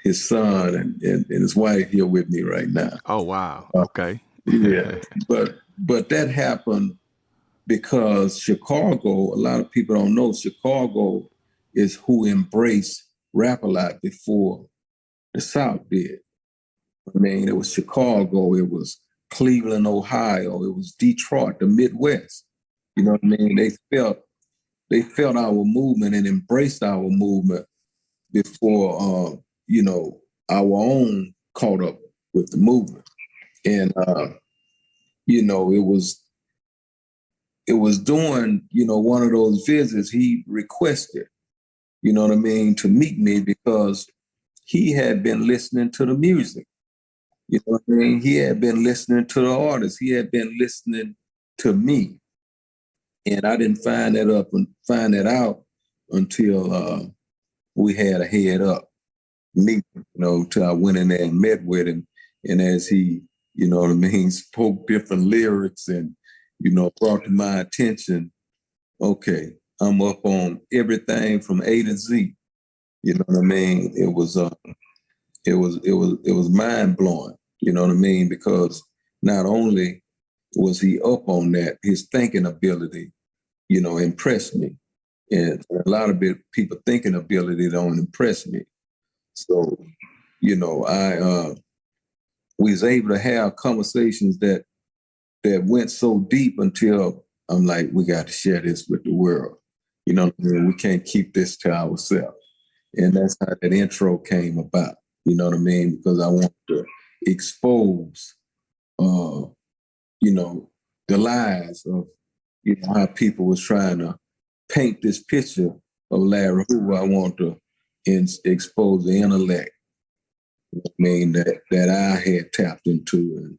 his son and his wife here with me right now. Oh wow. Uh, Okay. yeah, but that happened because Chicago. A lot of people don't know Chicago is who embraced rap a lot before the South did. I mean, it was Chicago, it was Cleveland, Ohio, it was Detroit, the Midwest. You know what I mean? They felt our movement and embraced our movement before you know, our own caught up with the movement. And you know, it was during, you know, one of those visits he requested, you know what I mean, to meet me because he had been listening to the music. You know what I mean? He had been listening to the artists. He had been listening to me. And I didn't find that out until we had a head up meeting, you know, till I went in there and met with him. And as he, you know what I mean, spoke different lyrics and, you know, brought to my attention, okay, I'm up on everything from A to Z. You know what I mean? It was mind blowing. You know what I mean? Because not only was he up on that, his thinking ability, you know, impressed me. And a lot of people thinking ability don't impress me. So, you know, I was able to have conversations that went so deep until I'm like, we got to share this with the world. You know what I mean? We can't keep this to ourselves. And that's how that intro came about. You know what I mean? Because I want to expose, you know, the lies of, you know, how people was trying to paint this picture of Larry Hoover. I want to expose the intellect I mean, that I had tapped into. And,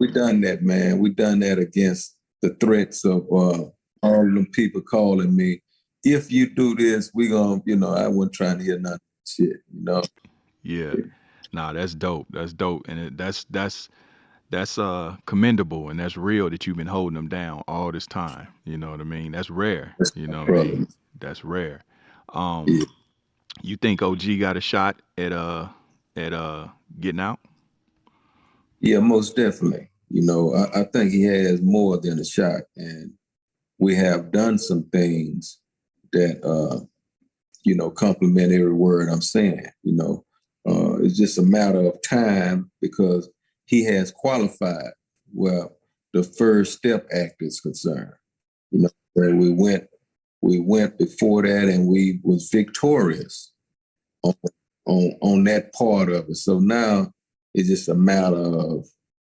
we done that, man. We done that against the threats of all of them people calling me. If you do this, we gonna, I wasn't trying to hear nothing shit. Yeah. Nah, that's dope. That's dope. And that's commendable, and that's real that you've been holding them down all this time. You know what I mean? That's rare. That's You my know what I brother. mean? That's rare. Yeah. You think OG got a shot at getting out? Yeah, most definitely. I think he has more than a shot, and we have done some things that complement every word I'm saying. It's just a matter of time because he has qualified where the First Step Act is concerned. Where we went before that, and we was victorious on that part of it. So now it's just a matter of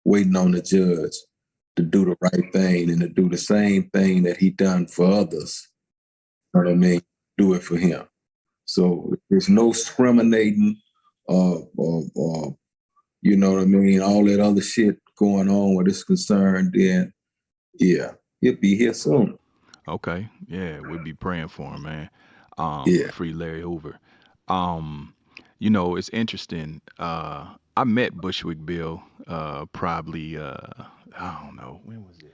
waiting on the judge to do the right thing and to do the same thing that he done for others. You know what I mean? Do it for him. So there's no discriminating or you know what I mean, all that other shit going on where it's concerned, then yeah, he'll be here soon. Okay. Yeah, we'll be praying for him, man. Yeah. Free Larry Hoover. It's interesting. I met Bushwick Bill probably I don't know, when was it?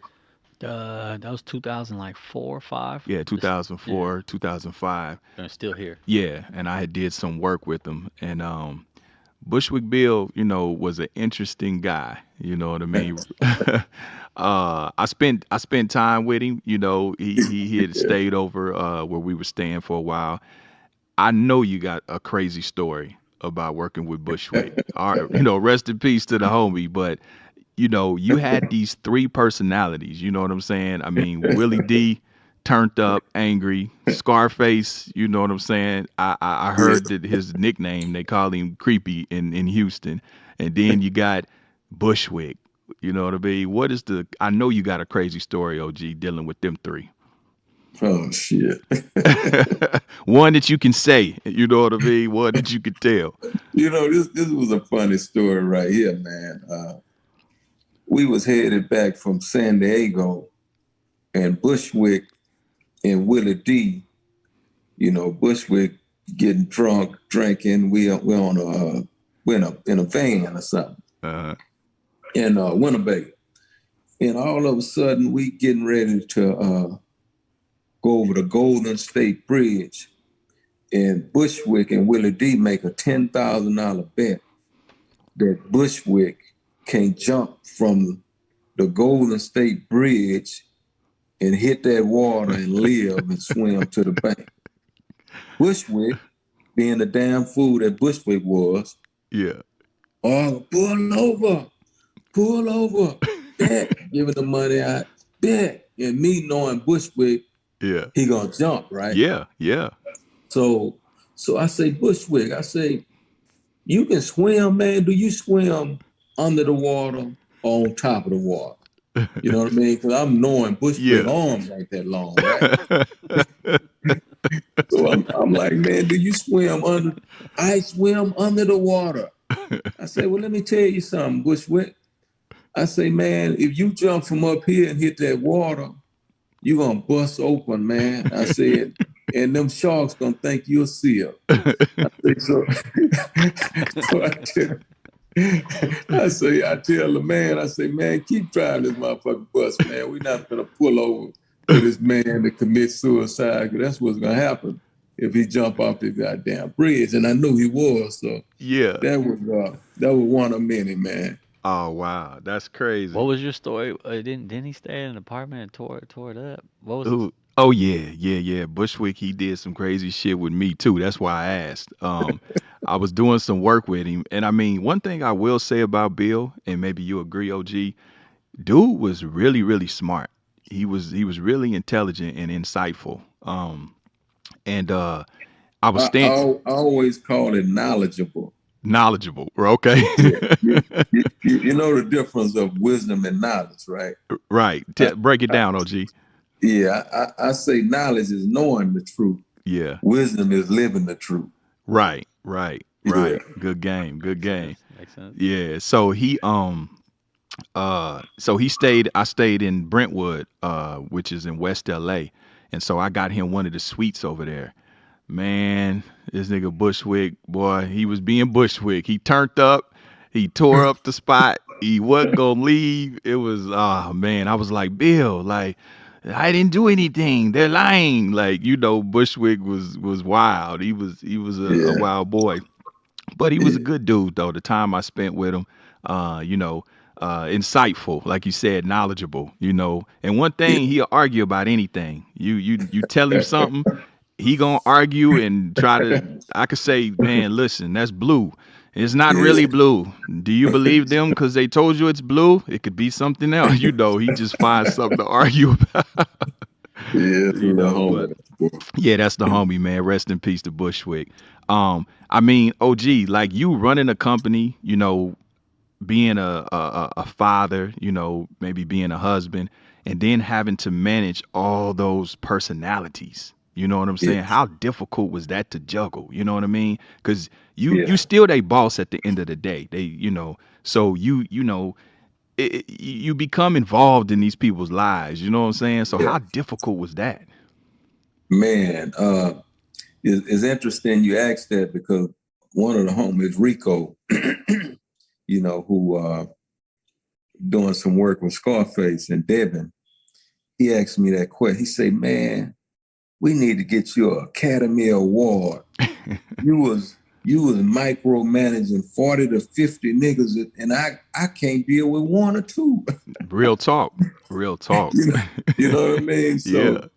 That was 2000, like 4 or 5. Yeah, 2004, 2005. And it's still here. Yeah, and I had did some work with him, and Bushwick Bill, was an interesting guy. You know what I mean? I spent time with him. He had stayed over where we were staying for a while. I know you got a crazy story about working with Bushwick. All right, rest in peace to the homie. But you had these three personalities. You know what I'm saying? I mean, Willie D, turned up, angry, Scarface. You know what I'm saying? I heard that his nickname, they call him Creepy in Houston. And then you got Bushwick. You know what I mean? I know you got a crazy story, OG, dealing with them three. Oh shit. One that you can say, you know what I mean? One that you can tell. This was a funny story right here, man. We was headed back from San Diego, and Bushwick and Willie D, Bushwick getting drunk, drinking. We're in a van or something in Winnebago, and all of a sudden we getting ready to go over the Golden State Bridge, and Bushwick and Willie D make a $10,000 bet that Bushwick can jump from the Golden State Bridge and hit that water and live and swim to the bank. Bushwick, being the damn fool that Bushwick was, yeah, pull over, bet, giving the money out, bet, and me knowing Bushwick, yeah, he gonna jump, right? Yeah. So I say, Bushwick, you can swim, man. Do you swim under the water or on top of the water? You know what I mean? Because I'm knowing Bushwick arms ain't that long, right? So I'm like, man, do you swim under? I swim under the water. I say, well, let me tell you something, Bushwick. I say, man, if you jump from up here and hit that water, you're going to bust open, man. I said, and them sharks going to think you're a seal. I tell the man, I say, man, keep driving this motherfucking bus, man. We're not going to pull over for this man to commit suicide, because that's what's going to happen if he jump off the goddamn bridge. And I knew he was, so yeah, that was one of many, man. Oh wow, that's crazy. What was your story? Didn't he stay in an apartment and tore it up? What was it? Oh yeah. Bushwick, he did some crazy shit with me too. That's why I asked. I was doing some work with him, and I mean, one thing I will say about Bill, and maybe you agree, OG, dude was really, really smart. He was really intelligent and insightful. And I was I always call it knowledgeable. Knowledgeable, okay. You know the difference of wisdom and knowledge, right? Right. Break it down, OG. Yeah, I say knowledge is knowing the truth. Yeah. Wisdom is living the truth. Right. Yeah. Right. Good game. Good Makes game. sense. Makes sense. Yeah. So he stayed I stayed in Brentwood, which is in West LA. And so I got him one of the suites over there. Man, this nigga Bushwick, boy, he was being Bushwick. He turned up, he tore up the spot, he wasn't gonna leave. It was oh man, I was like, Bill, like I didn't do anything. They're lying. Like, Bushwick was wild. He was a Yeah. wild boy. But he was a Yeah. good dude though. The time I spent with him, insightful, like you said, knowledgeable. And one Yeah. thing, he'll argue about anything. You tell him something, he gonna argue and try to. I could say, man, listen, that's blue. It's not really Yeah. blue. Do you believe them because they told you it's blue? It could be something else. He just finds something to argue about. Yeah. It's a little But homework. yeah, that's the homie, man. Rest in peace to Bushwick. I mean, OG, like you running a company, being a father, maybe being a husband, and then having to manage all those personalities. You know what I'm Yeah. saying? How difficult was that to juggle? You know what I mean? Because you Yeah. still they boss at the end of the day. So you become involved in these people's lives. You know what I'm saying? So Yeah. how difficult was that? Man, it's interesting you asked that because one of the homies, Rico, who doing some work with Scarface and Devin, he asked me that question. He said, man, we need to get you an Academy Award. You was micromanaging 40 to 50 niggas, and I can't deal with one or two. Real talk. Real talk. You know what I mean? Yeah.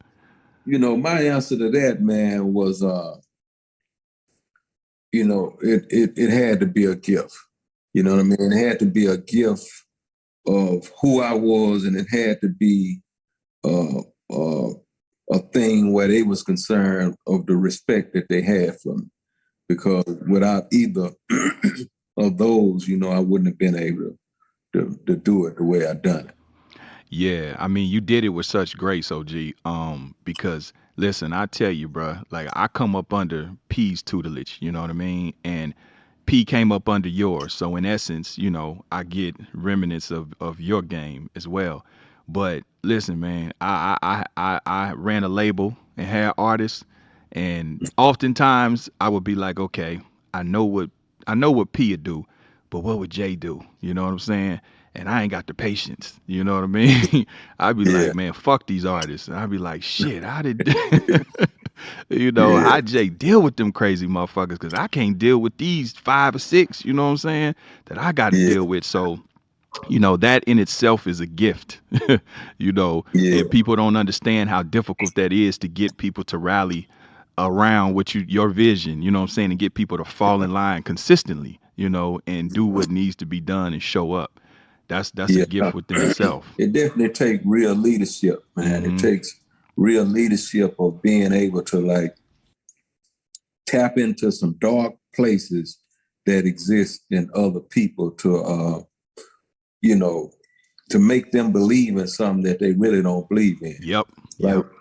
So, my answer to that, man, was it had to be a gift. You know what I mean? It had to be a gift of who I was, and it had to be a thing where they was concerned of the respect that they had for me. Because without either of those, I wouldn't have been able to do it the way I done it. Yeah, I mean, you did it with such grace, OG. Because listen, I tell you, bruh, like I come up under P's tutelage, you know what I mean? And P came up under yours. So in essence, I get remnants of your game as well. But listen, man, I ran a label and had artists, and oftentimes I would be like, okay, I know what P would do, but what would J do? You know what I'm saying? And I ain't got the patience. You know what I mean? I'd be Yeah. like, man, fuck these artists. And I'd be like, shit, how did Yeah. how Jay deal with them crazy motherfuckers? Because I can't deal with these 5 or 6, you know what I'm saying, that I got to Yeah. deal with. So, that in itself is a gift, Yeah. and people don't understand how difficult that is to get people to rally around your vision, you know what I'm saying, and get people to fall in line consistently, and do what needs to be done and show up. That's Yeah. a gift within itself. It definitely takes real leadership, man. Mhm. It takes real leadership of being able to like tap into some dark places that exist in other people to make them believe in something that they really don't believe in. Yep.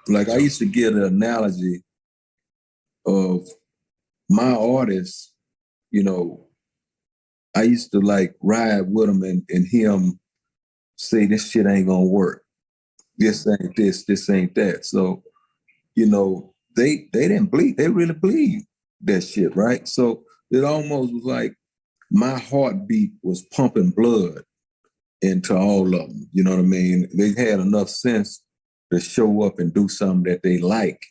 Like I used to give an analogy of my artists, I used to like ride with him and him say, this shit ain't gonna work. This ain't this ain't that. So, they didn't believe, they really believed that shit, right? So it almost was like my heartbeat was pumping blood into all of them. You know what I mean? They had enough sense to show up and do something that they like,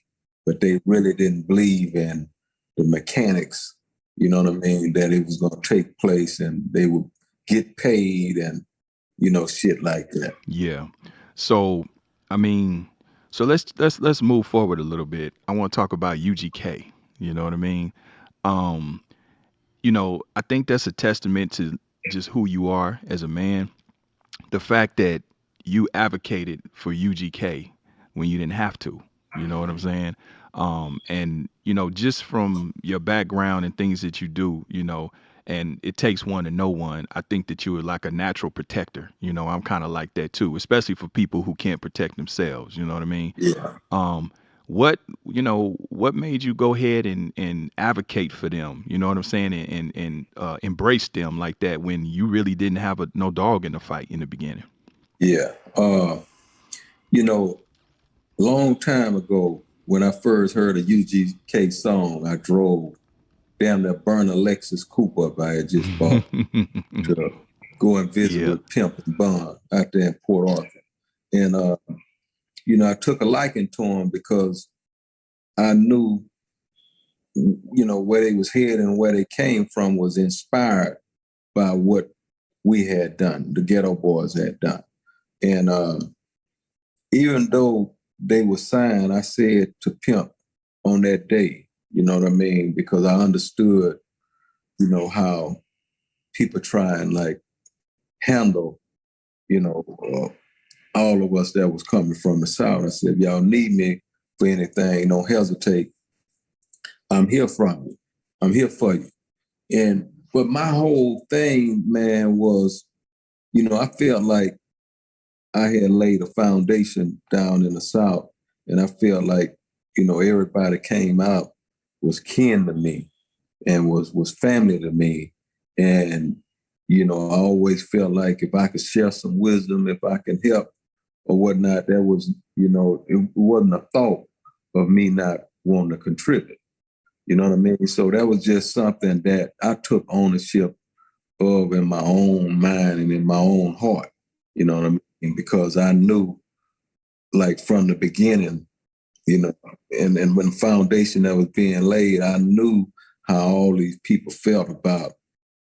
but they really didn't believe in the mechanics, you know what I mean, that it was going to take place and they would get paid and, shit like that. Yeah. So, I mean, let's move forward a little bit. I want to talk about UGK. You know what I mean? I think that's a testament to just who you are as a man. The fact that you advocated for UGK when you didn't have to. You know what I'm saying? And just from your background and things that you do, and it takes one to know one. I think that you are like a natural protector. I'm kind of like that too, especially for people who can't protect themselves. You know what I mean? Yeah. what what made you go ahead and advocate for them? You know what I'm saying, and embrace them like that when you really didn't have no dog in the fight in the beginning. Yeah. You know, long time ago, when I first heard a UGK song, I drove damn near burn a Lexus coupe up I had just bought to go and visit Yeah. with Pimp and Bond out there in Port Arthur. And, I took a liking to him because I knew, where they was headed and where they came from was inspired by what we had done, the Geto Boys had done. And even though they were signed, I said to Pimp on that day, you know what I mean? Because I understood, how people try and like handle, all of us that was coming from the South. I said, if y'all need me for anything, don't hesitate. I'm here from you. I'm here for you. But my whole thing, man, was, I felt like I had laid a foundation down in the South, and I felt like, everybody came out was kin to me and was family to me. And, I always felt like if I could share some wisdom, if I can help or whatnot, that was, it wasn't a thought of me not wanting to contribute. You know what I mean? So that was just something that I took ownership of in my own mind and in my own heart. You know what I mean? Because I knew, like from the beginning, and when the foundation that was being laid, I knew how all these people felt about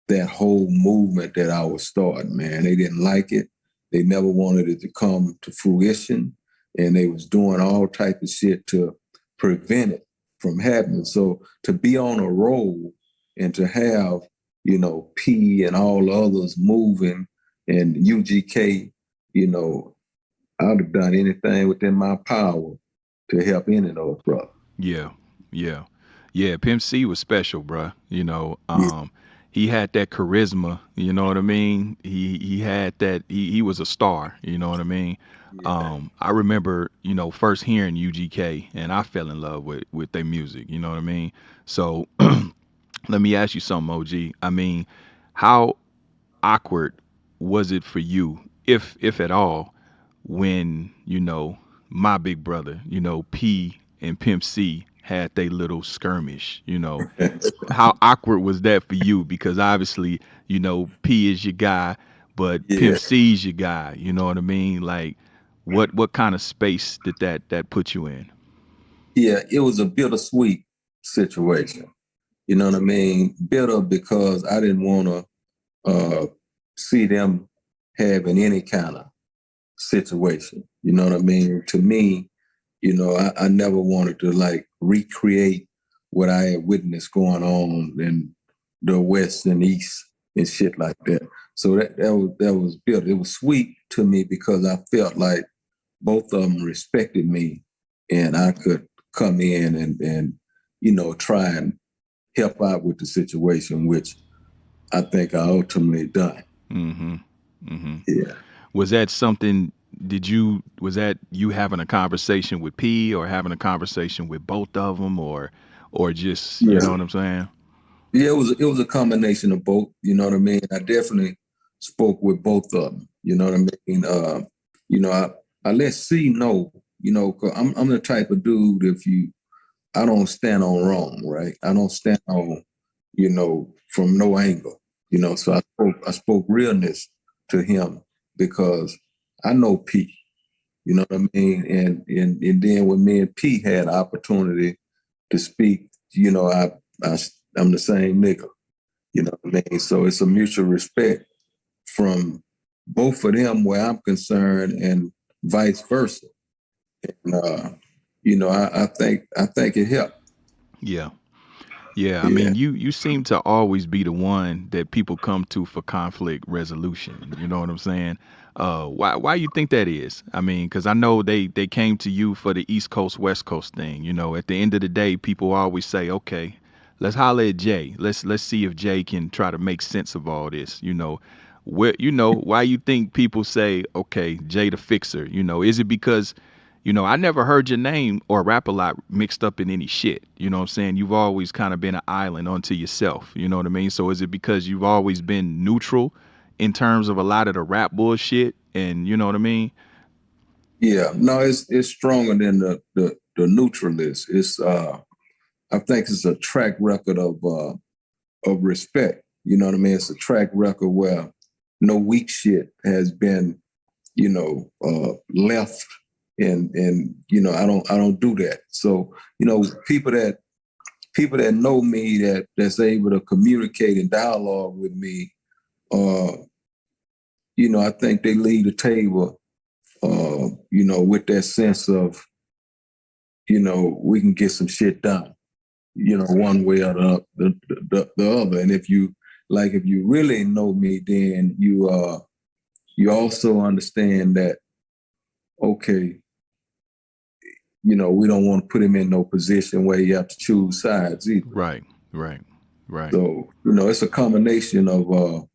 that whole movement that I was starting, man. They didn't like it. They never wanted it to come to fruition. And they was doing all type of shit to prevent it from happening. So to be on a roll and to have, P and all the others moving and UGK, I'd have done anything within my power to help any of those brothers. Yeah. Pimp C was special, bruh. He had that charisma. You know what I mean? He had that. He was a star. You know what I mean? Yeah. I remember, first hearing UGK, and I fell in love with their music. You know what I mean? So let me ask you something, OG. I mean, how awkward was it for you, if at all, when my big brother, P and Pimp C had their little skirmish? How awkward was that for you? Because obviously, P is your guy, but Yeah. Pimp C's your guy. You know what I mean? Like, what kind of space did that put you in? Yeah, it was a bittersweet situation. You know what I mean? Bitter because I didn't want to see them having any kind of situation. You know what I mean? To me, I never wanted to like recreate what I had witnessed going on in the West and East and shit like that. So that was bitter. It was sweet to me because I felt like both of them respected me and I could come in and try and help out with the situation, which I think I ultimately done. Mm-hmm. Mm-hmm. Yeah. Was that something? Was that you having a conversation with P or having a conversation with both of them, or just Yeah. you know what I'm saying? Yeah, it was a combination of both. You know what I mean? I definitely spoke with both of them. You know what I mean? I let C know. 'Cause I'm the type of dude. I don't stand on wrong, right? I don't stand on, from no angle. So I spoke realness to him because I know P. You know what I mean? And then when me and P had opportunity to speak, I'm the same nigga. You know what I mean? So it's a mutual respect from both of them where I'm concerned and vice versa. And I think it helped. Yeah. Yeah, I Yeah. mean, you seem to always be the one that people come to for conflict resolution. You know what I'm saying? Why you think that is? I mean, because I know they came to you for the East Coast West Coast thing. At the end of the day, people always say, okay, let's holler at Jay. Let's see if Jay can try to make sense of all this. Why you think people say, okay, Jay the fixer? Is it because I never heard your name or Rap a Lot mixed up in any shit. You know what I'm saying? You've always kind of been an island unto yourself. You know what I mean? So is it because you've always been neutral in terms of a lot of the rap bullshit? And you know what I mean? Yeah, no, it's stronger than the neutral is. It's I think it's a track record of respect. You know what I mean? It's a track record where no weak shit has been, left, and I don't do that. So people that know me, that's able to communicate and dialogue with me, I think they leave the table, with that sense of, we can get some shit done, one way or the other. And if you really know me, then you also understand that, okay, we don't want to put him in no position where you have to choose sides either. Right. So, it's a combination of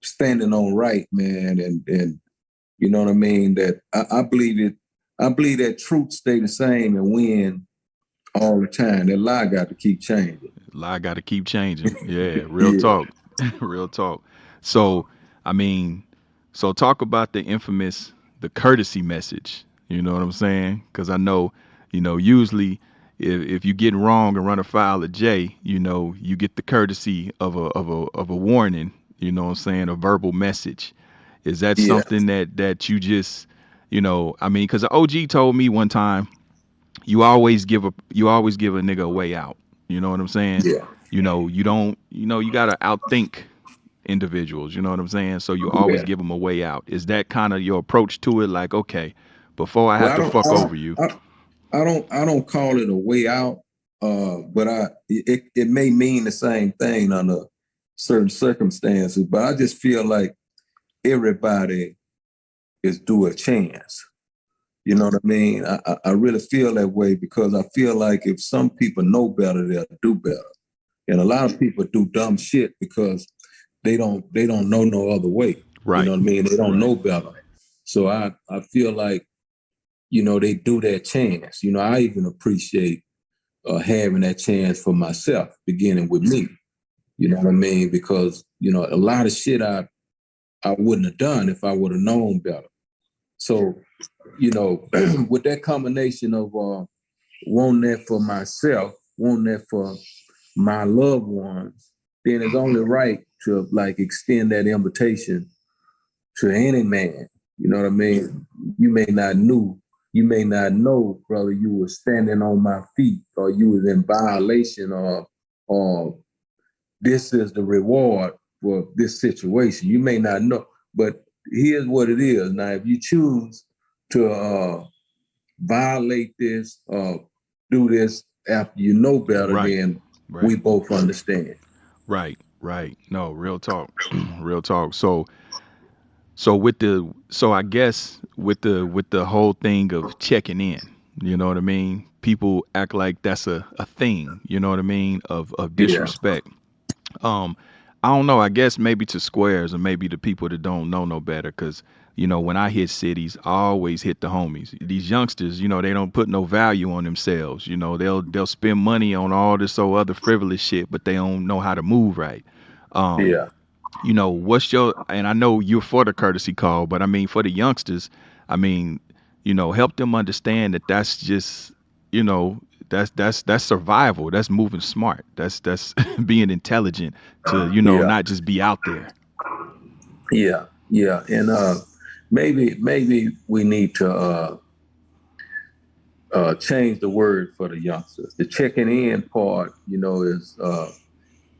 standing on right, man, and you know what I mean? That I believe it. I believe that truth stay the same and win all the time. That lie got to keep changing. Lie got to keep changing. Yeah, real talk. Real talk. So, so talk about the courtesy message. You know what I'm saying? Because I know, usually if you get wrong and run afoul of Jay, you get the courtesy of a warning. You know what I'm saying? A verbal message. Is that something that you just, because the OG told me one time, you always give a nigga a way out. You know what I'm saying? Yeah. You don't, you gotta outthink individuals. You know what I'm saying? So you always give them a way out. Is that kind of your approach to it? Like, okay, before I have to fuck over you. I don't call it a way out, but it may mean the same thing under certain circumstances. But I just feel like everybody is due a chance. You know what I mean? I really feel that way because I feel like if some people know better, they'll do better. And a lot of people do dumb shit because they don't know no other way. Right. You know what I mean? They don't know better. So I feel like, they do that chance. I even appreciate having that chance for myself, beginning with me. You know what I mean? Because, a lot of shit I wouldn't have done if I would have known better. So, with that combination of wanting that for myself, wanting that for my loved ones, then it's only right to extend that invitation to any man. You know what I mean? You may not know, brother, you were standing on my feet or you was in violation or this is the reward for this situation. You may not know, but here's what it is. Now, if you choose to violate this, do this after you know better, then we both understand. Right. No, real talk. Real talk. So I guess with the whole thing of checking in, you know what I mean? People act like that's a thing, you know what I mean, of disrespect. I don't know, I guess maybe to squares or maybe to people that don't know no better, because when I hit cities, I always hit the homies. These youngsters, they don't put no value on themselves. They'll spend money on all this other frivolous shit, but they don't know how to move right. What's and I know you're for the courtesy call, but I mean, for the youngsters, help them understand that that's just, that's survival. That's moving smart. That's being intelligent to, not just be out there. Yeah. And maybe we need to change the word for the youngsters. The checking in part, is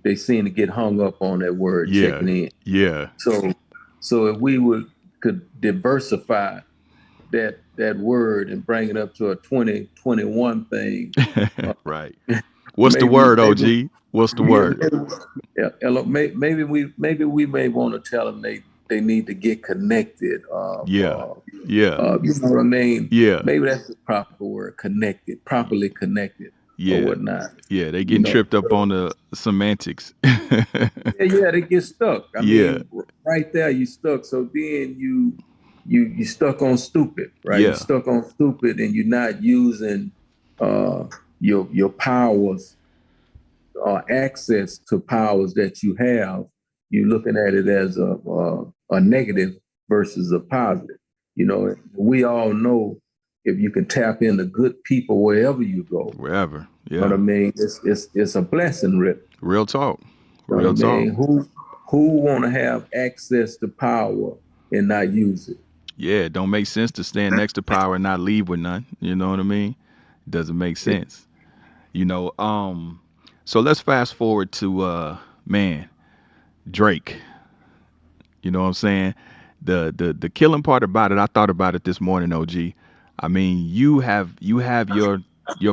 they seem to get hung up on that word, checking in. Yeah. So if we could diversify that word and bring it up to a 2021 thing. Right. What's the word, OG? What's the word? Maybe we may want to tell them they need to get connected. You know what I mean? Yeah. Maybe that's the proper word, connected, properly connected. Or whatnot. Yeah, they getting tripped up on the semantics. yeah, they get stuck. I mean, right there you stuck. So then you stuck on stupid, right? You Yeah. stuck on stupid, and you're not using your powers or access to powers that you have. You're looking at it as a negative versus a positive. You know, we all know if you can tap into good people wherever you go. Wherever. You know what I Yeah. mean? It's a blessing, Rip. Real talk. You know Real what I talk. mean? Who want to have access to power and not use it? Yeah, it don't make sense to stand next to power and not leave with none. You know what I mean? Doesn't make sense. You know, so let's fast forward to man, Drake. You know what I'm saying? The killing part about it, I thought about it this morning, OG. I mean, you have your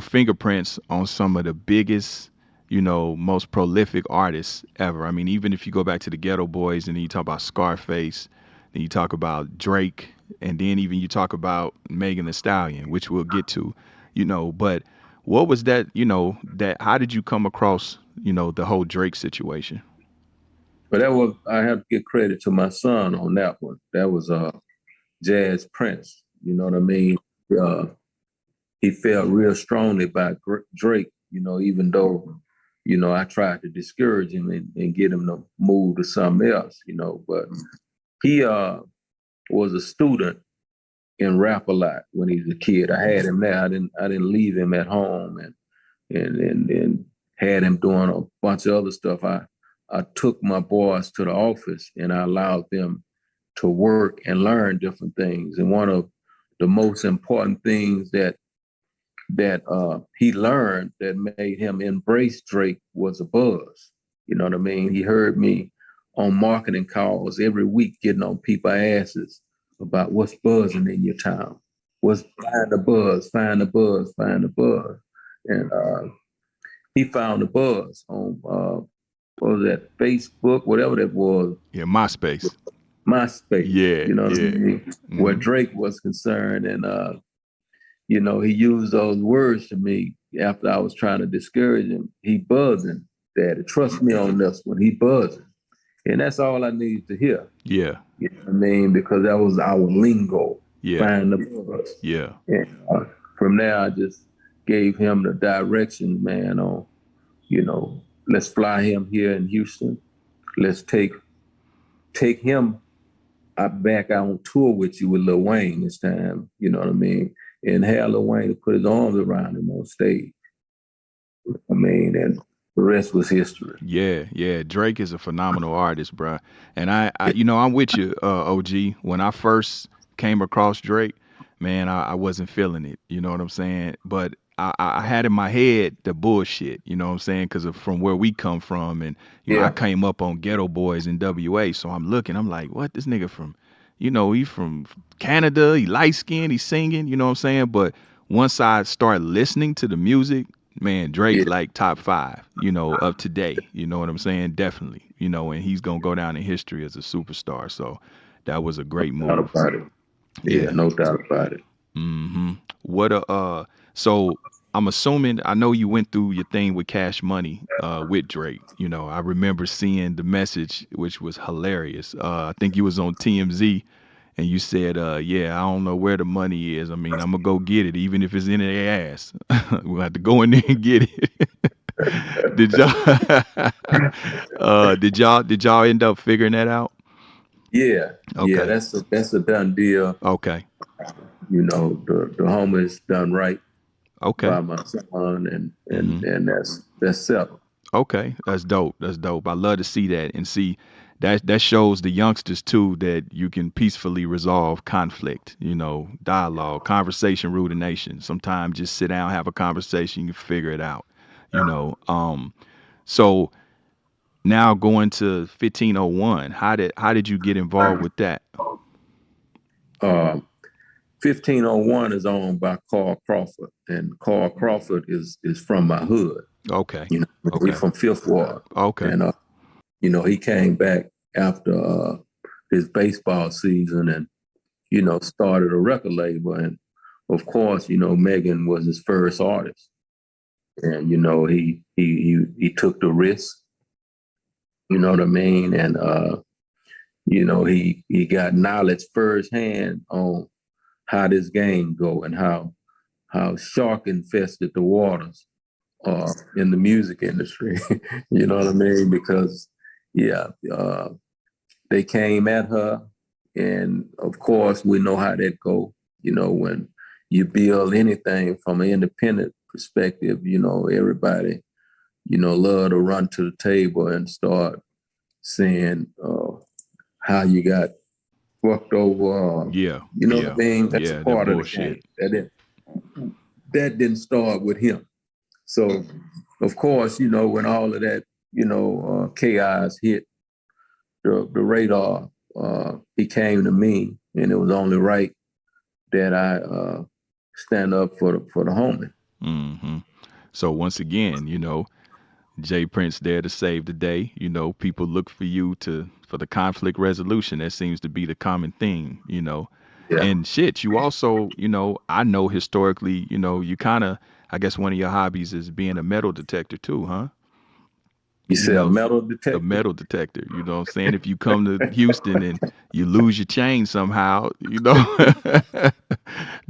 fingerprints on some of the biggest, most prolific artists ever. I mean, even if you go back to the Geto Boys and then you talk about Scarface, then you talk about Drake, and then even you talk about Megan Thee Stallion, which we'll get to, but what was that, how did you come across, the whole Drake situation? But that was I have to give credit to my son on that one. That was Jazz Prince. You know what I mean? Uh, he felt real strongly about Drake. Even though I tried to discourage him and get him to move to something else. But he was a student in rap a lot when he was a kid. I had him there. I didn't leave him at home and had him doing a bunch of other stuff. I took my boys to the office and I allowed them to work and learn different things. And one of the most important things that he learned that made him embrace Drake was a buzz. You know what I mean? He heard me on marketing calls every week getting on people's asses about what's buzzing in your town. What's find the buzz, find the buzz, find the buzz. And he found the buzz on what was that, Facebook, whatever that was. Yeah, MySpace. MySpace. Yeah, You know what I yeah. mean? Mhm. Where Drake was concerned. And he used those words to me after I was trying to discourage him. He buzzing, Daddy. Trust me on this one. He buzzing. And that's all I needed to hear. Yeah, You know what I mean? Because that was our lingo. yeah, Find the buzz. yeah. And from there, I just gave him the directions, man, on, let's fly him here in Houston. Let's take him back out on tour with you with Lil Wayne this time. You know what I mean? And have Lil Wayne to put his arms around him on stage. I mean, and the rest was history. Yeah. Drake is a phenomenal artist, bruh. And I'm with you, OG. When I first came across Drake, man, I wasn't feeling it. You know what I'm saying? But I had in my head the bullshit. You know what I'm saying? Because from where we come from, and I came up on Geto Boys in WA. So I'm like, what? This nigga from, he from Canada. He light skinned. He's singing. You know what I'm saying? But once I start listening to the music, man, Drake's like top 5, of today. You know what I'm saying? Definitely. And he's gonna go down in history as a superstar. So that was a great move. No doubt about it. Yeah, no doubt about it. Mm-hmm. So I'm assuming, I know you went through your thing with Cash Money with Drake. I remember seeing the message, which was hilarious. I think you was on TMZ. And you said, yeah, I don't know where the money is. I mean, I'm gonna go get it, even if it's in their ass. We'll have to go in there and get it. did y'all end up figuring that out? Yeah. Okay. Yeah, that's a done deal. Okay. The home is done right Okay. by my son, and that's settled. Okay. That's dope. I love to see that, and see that shows the youngsters too that you can peacefully resolve conflict, dialogue, conversation rule the nation. Sometimes just sit down, have a conversation, you figure it out, So now going to 1501, how did you get involved with that? 1501 is owned by Carl Crawford, and Carl Crawford is from my hood. Okay. Okay. He's from Fifth Ward. Okay. And he came back after his baseball season and, started a record label. And of course, Megan was his first artist. And, he took the risk, you know what I mean? And, he got knowledge firsthand on how this game go and how shark infested the waters in the music industry. You know what I mean? Because yeah, they came at her, and of course we know how that go. When you build anything from an independent perspective, everybody, love to run to the table and start saying how you got fucked over. What I mean? That's a part of the game. That didn't start with him. So, of course, when all of that, chaos hit the radar, he came to me, and it was only right that I stand up for the homie. Mm-hmm. So once again, Jay Prince there to save the day. People look for you for the conflict resolution. That seems to be the common theme, Yeah. And shit, you also, I know historically, you kind of, I guess one of your hobbies is being a metal detector too, huh? You say a metal detector? A metal detector. You know what I'm saying? If you come to Houston and you lose your chain somehow, the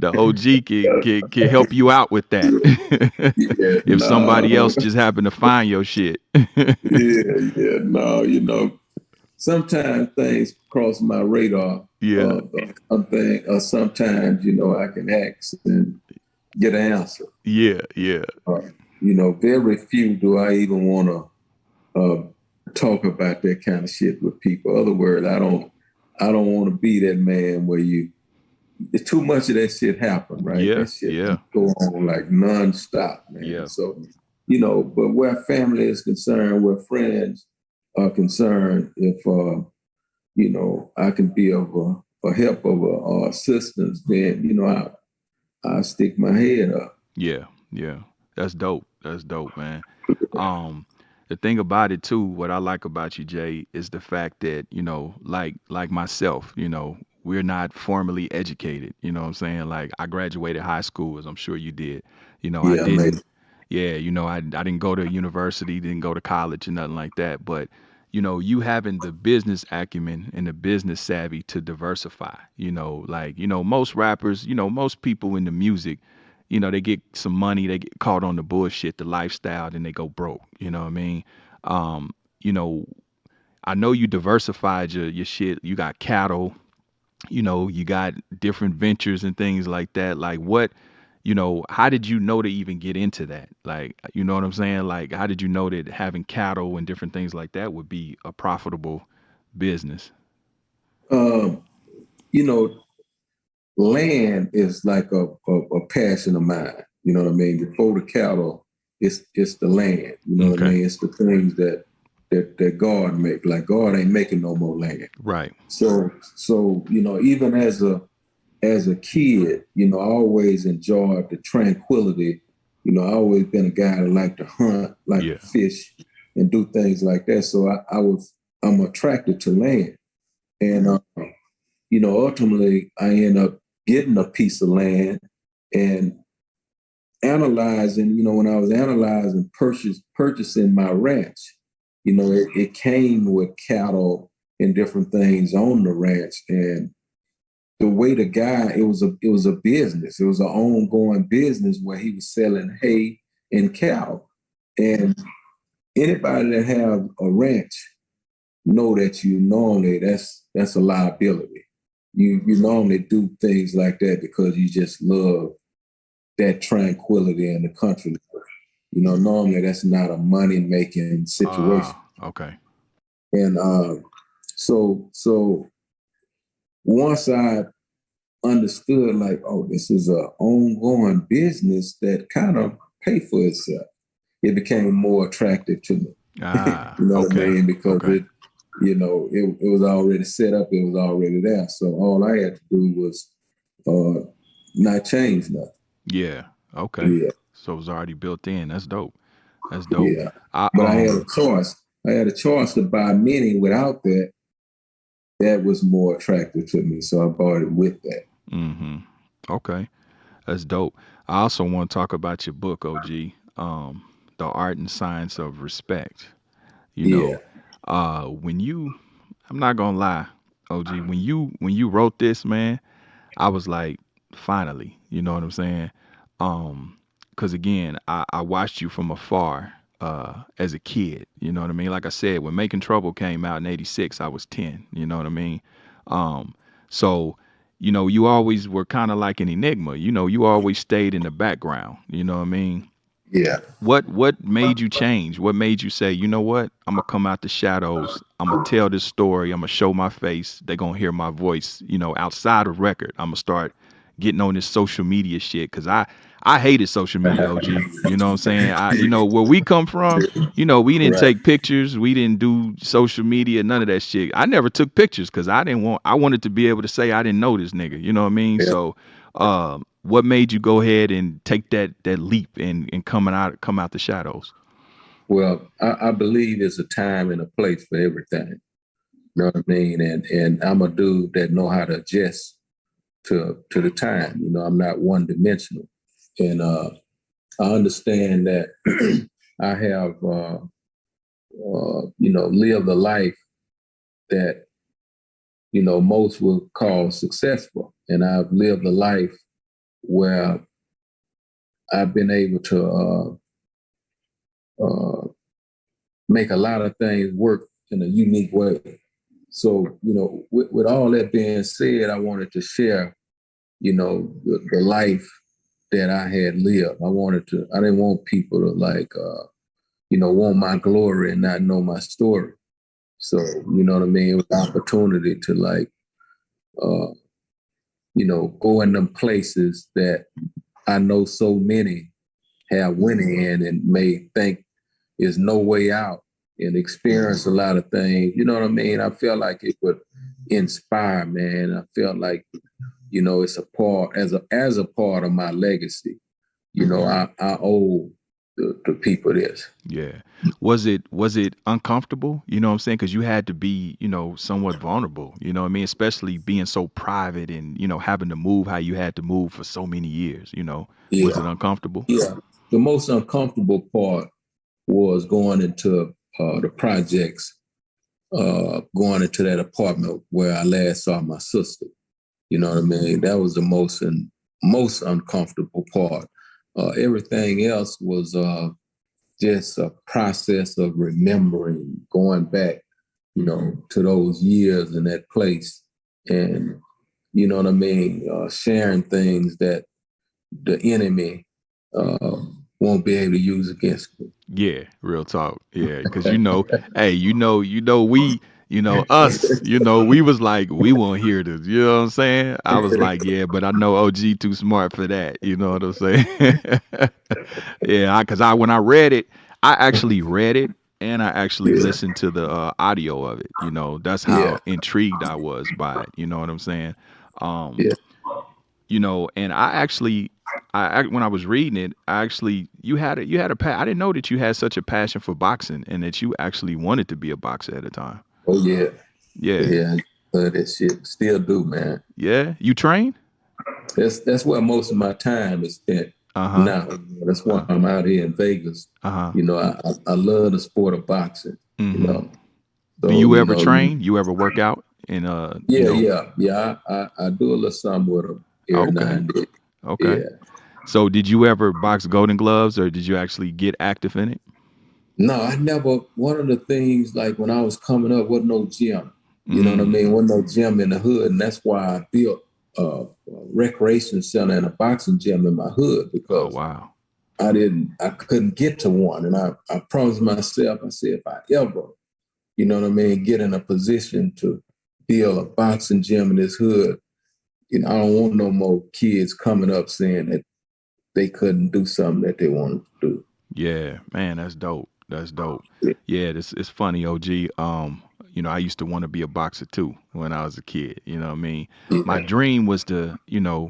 OG can help you out with that. If somebody else just happened to find your shit. No, sometimes things cross my radar. Yeah. Sometimes, I can ask and get an answer. Yeah. Very few do I even want to talk about that kind of shit with people. Other words, I don't want to be that man where too much of that shit happen, right? Yeah, that shit go on like nonstop, man. Yeah. So, but where family is concerned, where friends are concerned, if I can be of a help or assistance, then I stick my head up. Yeah. That's dope, man. The thing about it too, what I like about you, Jay, is the fact that, like myself, we're not formally educated. You know what I'm saying? Like I graduated high school, as I'm sure you did. I didn't. Maybe. Yeah, I didn't go to university, didn't go to college or nothing like that. But, you having the business acumen and the business savvy to diversify, most rappers, most people in the music, they get some money, they get caught on the bullshit, the lifestyle, then they go broke. You know what I mean? You know, I know you diversified your shit. You got cattle, you got different ventures and things like that. Like what, how did you know to even get into that? Like, you know what I'm saying? Like, how did you know that having cattle and different things like that would be a profitable business? You know, land is like a passion of mine. You know what I mean? Before the cattle, it's the land. You know what I mean? It's the things that God make. Like God ain't making no more land. Right. So even as a kid, I always enjoyed the tranquility. I always been a guy that liked to hunt, like to fish, and do things like that. So I'm attracted to land, and ultimately I end up getting a piece of land and analyzing. When I was analyzing purchasing my ranch, it came with cattle and different things on the ranch, and the way the guy, it was a business. It was an ongoing business where he was selling hay and cattle. And anybody that have a ranch know that normally that's a liability. You normally do things like that because you just love that tranquility in the country. Normally that's not a money making situation. Okay. And so once I understood, like, oh, this is an ongoing business that kind of pay for itself, it became more attractive to me. You know what I mean? Because it was already set up, it was already there. So all I had to do was not change nothing. Yeah. Okay. Yeah. So it was already built in. That's dope. Yeah. But I had a choice. I had a choice to buy many without that. That was more attractive to me. So I bought it with that. Mm-hmm. Okay. That's dope. I also want to talk about your book, OG, The Art and Science of Respect. When I'm not gonna lie, OG, when you wrote this, man, I was like, finally, you know what I'm saying? Because again, I watched you from afar as a kid, you know what I mean? Like I said, when Making Trouble came out in '86, I was 10, you know what I mean? So, you always were kind of like an enigma, you always stayed in the background, you know what I mean? Yeah. What made you change? What made you say, you know what? I'm gonna come out the shadows. I'm gonna tell this story. I'm gonna show my face. They're gonna hear my voice. Outside of record, I'm gonna start getting on this social media shit because I hated social media, OG. You know what I'm saying? Where we come from, we didn't Right. take pictures. We didn't do social media, none of that shit. I never took pictures because I wanted to be able to say I didn't know this nigga. You know what I mean? Yeah. So, what made you go ahead and take that leap and come out the shadows? Well, I believe it's a time and a place for everything. You know what I mean? And I'm a dude that know how to adjust to the time. I'm not one dimensional. And I understand that I have lived a life that most would call successful. And I've lived a life where I've been able to make a lot of things work in a unique way. So, with all that being said, I wanted to share, the life that I had lived. I didn't want people to want my glory and not know my story. So, you know what I mean? It was an opportunity to go in them places that I know so many have went in and may think there's no way out and experience a lot of things. You know what I mean? I felt like it would inspire, man. I felt like, it's a part as a part of my legacy. I owe the people this. Yeah. Was it uncomfortable? You know what I'm saying? Because you had to be, somewhat vulnerable. You know what I mean? Especially being so private and, having to move how you had to move for so many years. Yeah. Was it uncomfortable? Yeah. The most uncomfortable part was going into the projects, going into that apartment where I last saw my sister. You know what I mean? That was the most uncomfortable part. Everything else was just a process of remembering, going back, to those years in that place, and you know what I mean, sharing things that the enemy won't be able to use against me. Yeah, real talk. Yeah, because hey, us, we was like, we won't hear this. You know what I'm saying? I was like, yeah, but I know OG too smart for that. You know what I'm saying? Yeah, because when I read it, I actually read it and I actually listened to the audio of it. That's how intrigued I was by it. You know what I'm saying? Yeah. And when I was reading it, I didn't know that you had such a passion for boxing and that you actually wanted to be a boxer at a time. Oh yeah. Yeah. Yeah. That shit still do, man. Yeah. You train? That's where most of my time is spent now. That's why I'm out here in Vegas. I love the sport of boxing. So, do you ever train? You ever work out? And Yeah. I do a little something with them every now and then. Okay. Yeah. So did you ever box Golden Gloves or did you actually get active in it? No, I never. One of the things, like when I was coming up, wasn't no gym. You know what I mean? Wasn't no gym in the hood. And that's why I built a recreation center and a boxing gym in my hood, because I couldn't get to one. And I promised myself, I said, if I ever, get in a position to build a boxing gym in this hood, I don't want no more kids coming up saying that they couldn't do something that they wanted to do. Yeah, man, that's dope. That's dope. Yeah, it's funny, OG. I used to want to be a boxer too when I was a kid. You know what I mean? Yeah. My dream was to,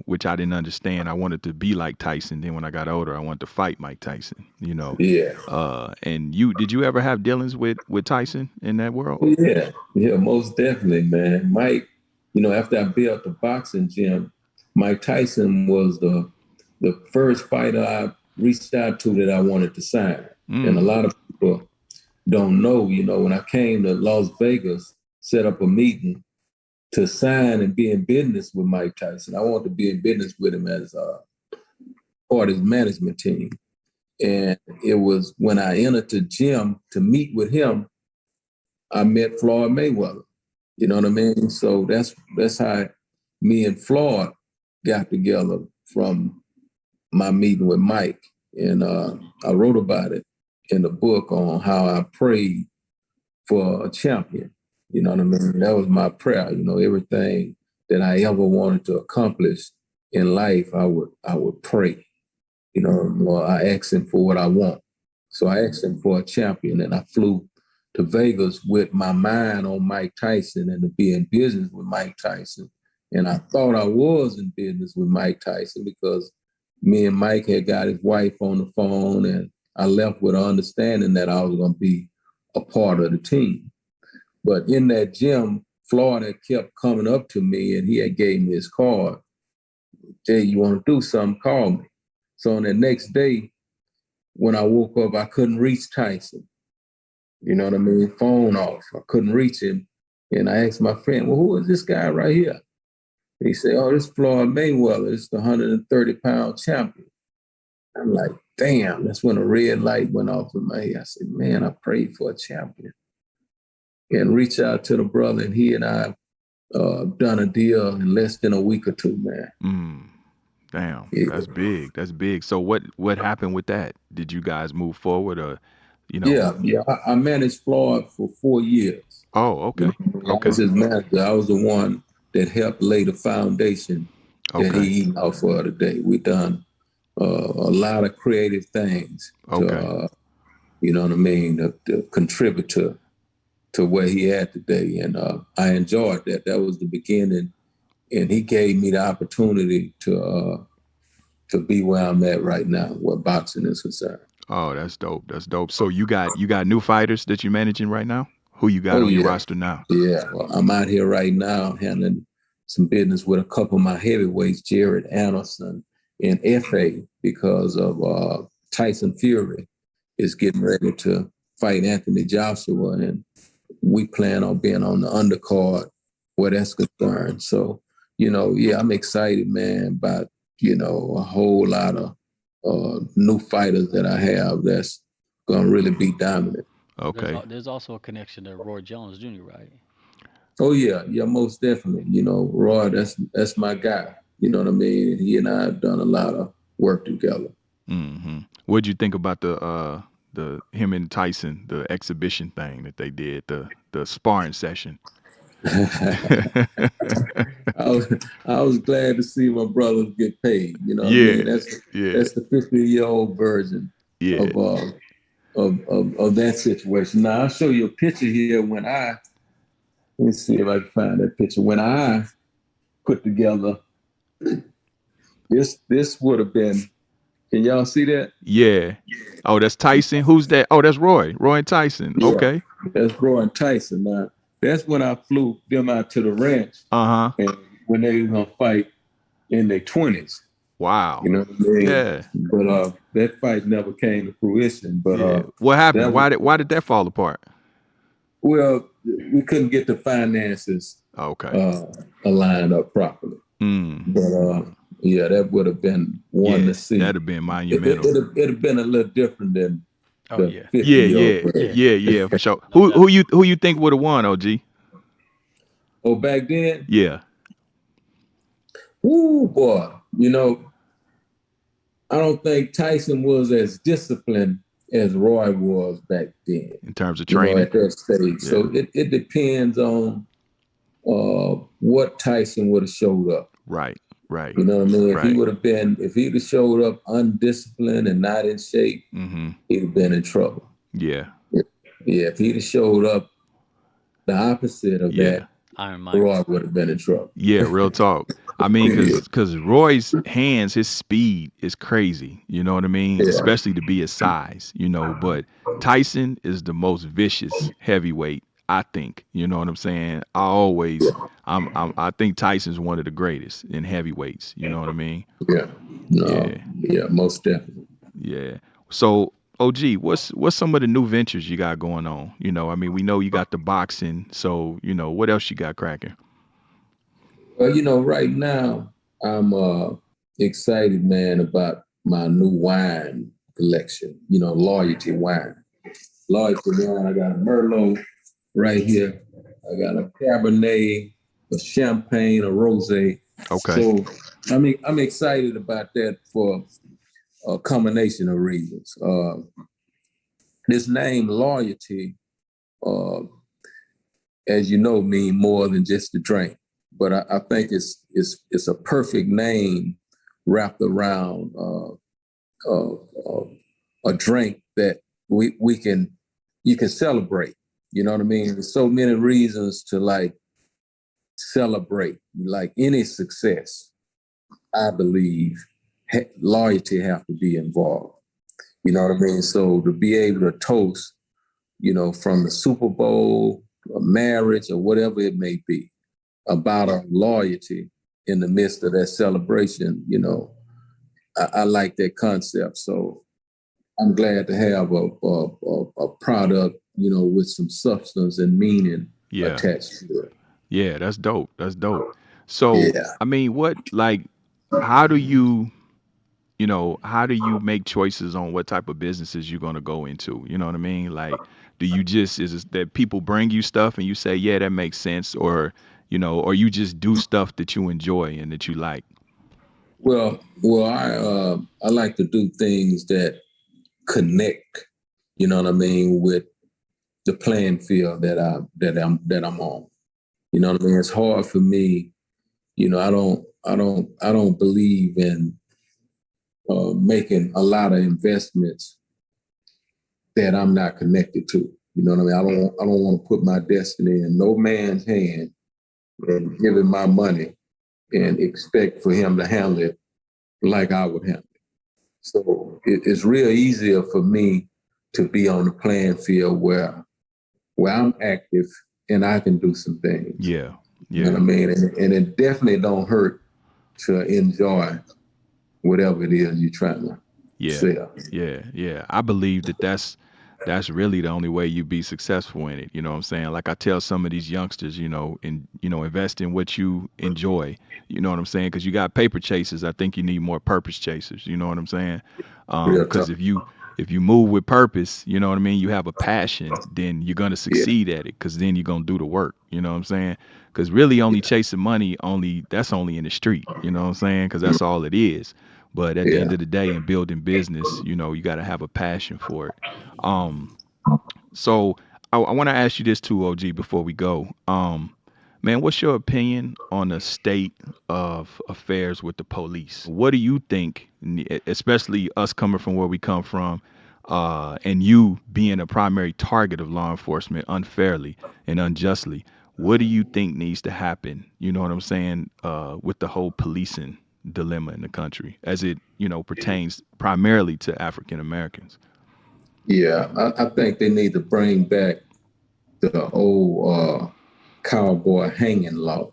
which I didn't understand. I wanted to be like Tyson. Then when I got older, I wanted to fight Mike Tyson. Yeah. And did you ever have dealings with Tyson in that world? Yeah, most definitely, man. Mike, after I built the boxing gym, Mike Tyson was the first fighter I reached out to that I wanted to sign. And a lot of people don't know, when I came to Las Vegas, set up a meeting, to sign and be in business with Mike Tyson. I wanted to be in business with him as part of his management team. And it was when I entered the gym to meet with him, I met Floyd Mayweather. You know what I mean? So that's how me and Floyd got together from my meeting with Mike. And I wrote about it in the book on how I prayed for a champion. You know what I mean? That was my prayer. You know, everything that I ever wanted to accomplish in life, I would pray. You know, well, I asked him for what I want. So I asked him for a champion, and I flew to Vegas with my mind on Mike Tyson and to be in business with Mike Tyson. And I thought I was in business with Mike Tyson because me and Mike had got his wife on the phone, and I left with an understanding that I was going to be a part of the team. But in that gym, Floyd had kept coming up to me, and he had gave me his card. Jay, you want to do something, call me. So on the next day, when I woke up, I couldn't reach Tyson. You know what I mean? Phone off. I couldn't reach him. And I asked my friend, well, who is this guy right here? And he said, oh, this is Floyd Mayweather. It's the 130-pound champion. I'm like, damn, that's when a red light went off in my head. I said, man, I prayed for a champion. And reach out to the brother, and he and I done a deal in less than a week or two, man. Damn, yeah. That's big. That's big. So what happened with that? Did you guys move forward, or you know? Yeah. I managed Floyd for 4 years. Oh, okay. I was his manager. I was the one that helped lay the foundation that he eating off of today. We done a lot of creative things to, you know what I mean, to contribute to where he at today. And I enjoyed that. That was the beginning. And he gave me the opportunity to be where I'm at right now, where boxing is concerned. Oh, that's dope. That's dope. So you got new fighters that you're managing right now? Who you got on your roster now? Yeah, well, I'm out here right now handling some business with a couple of my heavyweights, Jared Anderson and F.A., because of Tyson Fury is getting ready to fight Anthony Joshua, and we plan on being on the undercard where that's concerned. So, you know, yeah, I'm excited, man, about, you know, a whole lot of new fighters that I have that's going to really be dominant. Okay. There's also a connection to Roy Jones Jr., right? Oh, yeah, most definitely. You know, Roy, that's my guy. You know what I mean? He and I have done a lot of work together. Mm-hmm. What'd you think about the him and Tyson, the exhibition thing that they did, the sparring session? I was glad to see my brothers get paid. You know what I mean? That's the 50-year-old version of that situation. Now I'll show you a picture here when let me see if I can find that picture. When I put together this would have been, can y'all see that? Yeah. Oh, that's Tyson. Who's that? Oh, that's Roy and Tyson. Yeah, okay. That's Roy and Tyson. Now that's when I flew them out to the ranch. And when they were gonna fight in their 20s. Wow. You know what I mean? Yeah. But that fight never came to fruition. But what happened? Why did that fall apart? Well, we couldn't get the finances aligned up properly. But yeah, that would have been one to see. That'd have been monumental. It'd have been a little different than. Yeah, for sure. Who you think would have won, OG? Oh, back then? Yeah. Ooh, boy. You know, I don't think Tyson was as disciplined as Roy was back then. In terms of training? At that stage. Yeah. So it depends on what Tyson would have showed up. Right. You know what I mean? If he'd have showed up undisciplined and not in shape, he'd have been in trouble. Yeah. Yeah, if he'd have showed up the opposite of that, Roy would have been in trouble. Yeah, real talk. I mean, because Roy's hands, his speed is crazy. You know what I mean? Yeah. Especially to be his size, you know. But Tyson is the most vicious heavyweight, I think. You know what I'm saying? I think Tyson's one of the greatest in heavyweights. You know what I mean? Yeah. Yeah, most definitely. Yeah. So, OG, what's some of the new ventures you got going on? You know, I mean, we know you got the boxing. So, you know, what else you got cracking? Well, right now I'm excited, man, about my new wine collection. Loyalty wine. Loyalty wine. I got a Merlot right here. I got a Cabernet, a Champagne, a Rosé. Okay. So I'm excited about that for a combination of reasons. This name Loyalty, uh, as you know, mean more than just a drink. But I think it's a perfect name wrapped around a drink that we can you can celebrate. You know what I mean? There's so many reasons to like celebrate, like any success. I believe loyalty have to be involved. You know what I mean? So to be able to toast, from the Super Bowl, a marriage, or whatever it may be, about a loyalty in the midst of that celebration, I like that concept. So I'm glad to have a product, with some substance and meaning Yeah. attached to it. Yeah, that's dope. That's dope. So, Yeah. I mean, how do you, how do you make choices on what type of businesses you're going to go into? You know what I mean? Like, do you just, is it that people bring you stuff and you say, yeah, that makes sense? Or you just do stuff that you enjoy and that you like? Well, I like to do things that connect, you know what I mean, with the playing field that I'm on. You know what I mean? It's hard for me, I don't believe in making a lot of investments that I'm not connected to. You know what I mean? I don't want to put my destiny in no man's hand and give him my money and expect for him to handle it like I would handle it. So it's real easier for me to be on the playing field where I'm active and I can do some things. Yeah. You know what I mean? And it definitely don't hurt to enjoy whatever it is you're trying to sell. Yeah. I believe that that's really the only way you be successful in it. You know what I'm saying? Like I tell some of these youngsters, invest in what you enjoy. You know what I'm saying? Because you got paper chasers. I think you need more purpose chasers. You know what I'm saying? Because if you move with purpose, you know what I mean? You have a passion, then you're gonna succeed at it. Because then you're gonna do the work. You know what I'm saying? Because really, only chasing money, that's only in the street. You know what I'm saying? Because that's all it is. But at the end of the day, in building business, you got to have a passion for it. So I want to ask you this too, OG, before we go. Man, what's your opinion on the state of affairs with the police? What do you think, especially us coming from where we come from, and you being a primary target of law enforcement unfairly and unjustly? What do you think needs to happen? You know what I'm saying? With the whole policing dilemma in the country as it, pertains primarily to African Americans. Yeah, I think they need to bring back the old cowboy hanging law.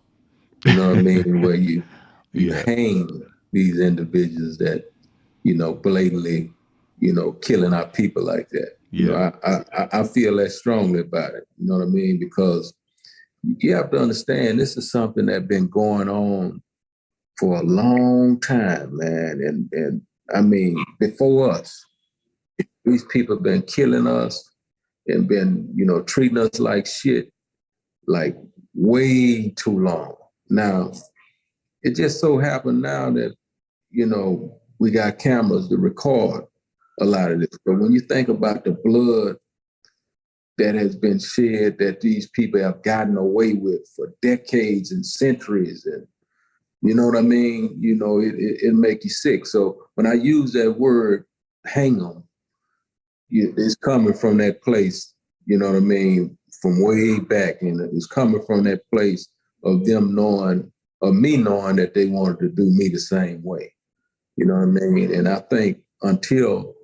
You know what I mean? Where you hang these individuals that, blatantly, killing our people like that. Yeah. I feel that strongly about it. You know what I mean? Because you have to understand this is something that's been going on for a long time, man. And I mean, before us, these people have been killing us and been, treating us like shit, like way too long. Now, it just so happened now that, we got cameras to record a lot of this. But when you think about the blood that has been shed that these people have gotten away with for decades and centuries, and you know what I mean? It make you sick. So when I use that word, hang them, it's coming from that place, you know what I mean, from way back. And it's coming from that place of them knowing, of me knowing that they wanted to do me the same way. You know what I mean? And I think until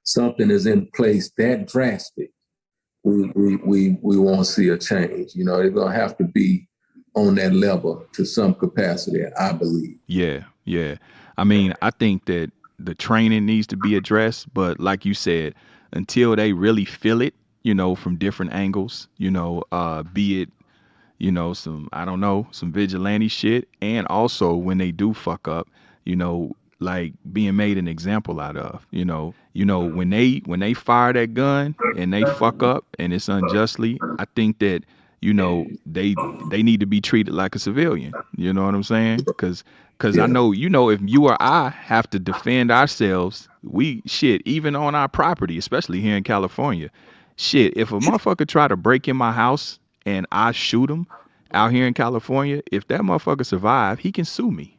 something is in place that drastic, we won't see a change. It's going to have to be on that level to some capacity, I believe. Yeah. I mean, I think that the training needs to be addressed, but like you said, until they really feel it, from different angles, be it, you know, some, I don't know, some vigilante shit. And also when they do fuck up, you know, like being made an example out of, when they fire that gun and they fuck up and it's unjustly, I think that, they need to be treated like a civilian. You know what I'm saying? Cause I Yeah. know, if you or I have to defend ourselves, even on our property, especially here in California, shit, if a motherfucker try to break in my house and I shoot him out here in California, if that motherfucker survive, he can sue me.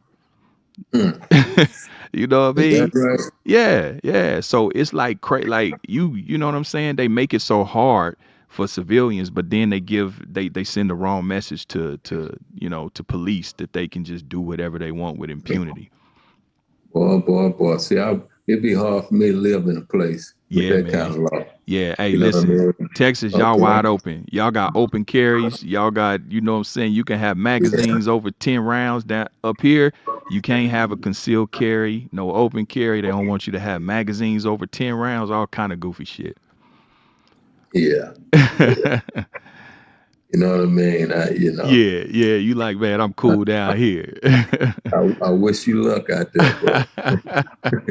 You know what I Is that mean? right? Yeah, yeah. So it's like like you know what I'm saying? They make it so hard for civilians, but then they send the wrong message to police that they can just do whatever they want with impunity. Boy. See, it'd be hard for me to live in a place with Yeah, that kind man. of law. Yeah, hey, You know what I listen. mean? Texas, y'all Okay. wide open. Y'all got open carries. Y'all got, you know what I'm saying? You can have magazines over 10 rounds. Down up here, you can't have a concealed carry, no open carry. They don't want you to have magazines over 10 rounds, all kind of goofy shit. Yeah. You know what I mean? Yeah, yeah. You like, man, I'm cool down here. I wish you luck out there, bro.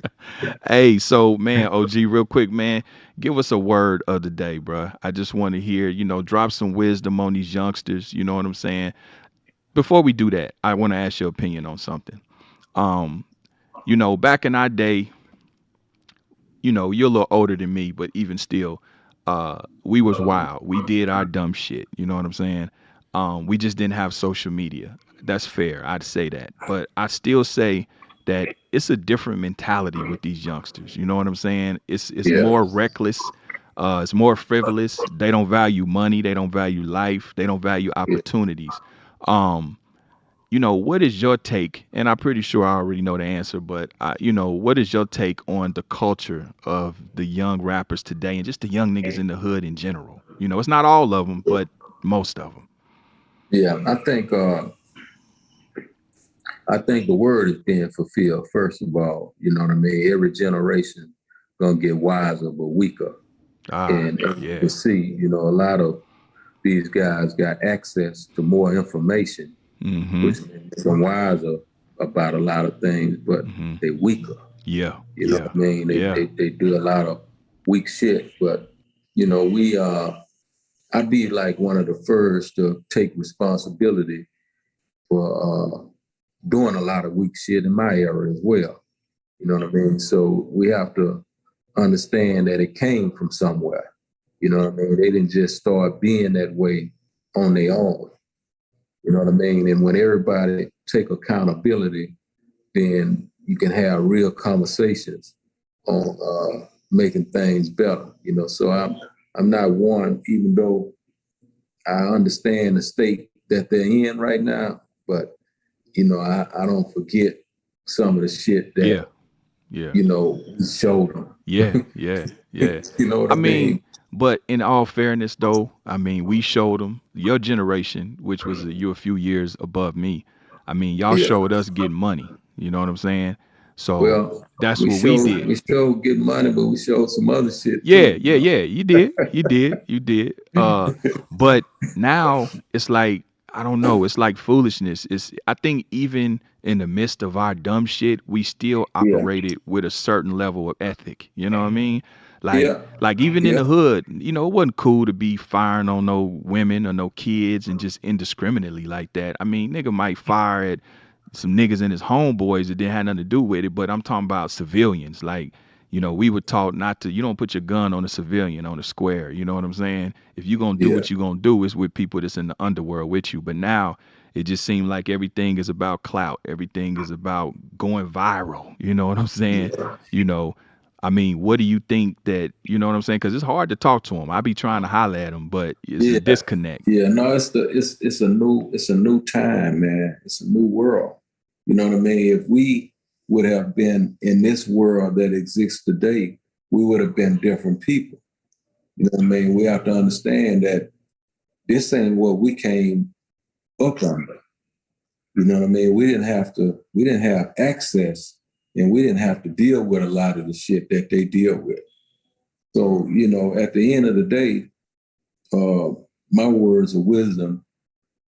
Hey, so man, OG, real quick, man, give us a word of the day, bro. I just want to hear, drop some wisdom on these youngsters. You know what I'm saying? Before we do that, I want to ask your opinion on something. Back in our day, you're a little older than me, but even still, we was wild. We did our dumb shit. You know what I'm saying? We just didn't have social media. That's fair. I'd say that. But I still say that it's a different mentality with these youngsters. You know what I'm saying? It's Yeah. more reckless. It's more frivolous. They don't value money. They don't value life. They don't value opportunities. What is your take? And I'm pretty sure I already know the answer, but what is your take on the culture of the young rappers today and just the young niggas in the hood in general? It's not all of them, but most of them. Yeah, I think the word is being fulfilled. First of all, you know what I mean. Every generation gonna get wiser but weaker, and Yeah. you see, a lot of these guys got access to more information, which makes them wiser about a lot of things, but they weaker. Yeah. You know what I mean? They do a lot of weak shit, but I'd be like one of the first to take responsibility for doing a lot of weak shit in my era as well. You know what I mean? So we have to understand that it came from somewhere. You know what I mean? They didn't just start being that way on their own. You know what I mean? And when everybody take accountability, then you can have real conversations on making things better. So I'm not one, even though I understand the state that they're in right now, but I don't forget some of the shit that we showed them. Yeah. You know what I mean? But in all fairness, though, we showed them, your generation, which was you a few years above me. Y'all showed us getting money. You know what I'm saying? So that's what we did. We showed getting money, but we showed some other shit. Yeah. Too, You did. But now it's like, I don't know. It's like foolishness. I think even in the midst of our dumb shit, we still operated with a certain level of ethic. You know what I mean? Like even in the hood, it wasn't cool to be firing on no women or no kids and just indiscriminately like that. Nigga might fire at some niggas and his homeboys that didn't have nothing to do with it, but I'm talking about civilians. Like, we were taught not to, you don't put your gun on a civilian on a square. You know what I'm saying? If you're going to do what you're going to do, it's with people that's in the underworld with you. But now it just seemed like everything is about clout. Everything is about going viral. You know what I'm saying? What do you think that, you know what I'm saying? Because it's hard to talk to them. I be trying to holler at them, but it's a disconnect. Yeah, no, it's a new time, man. It's a new world. You know what I mean? If we would have been in this world that exists today, we would have been different people. You know what I mean? We have to understand that this ain't what we came up under. You know what I mean? We didn't have access, and we didn't have to deal with a lot of the shit that they deal with. So, at the end of the day, my words of wisdom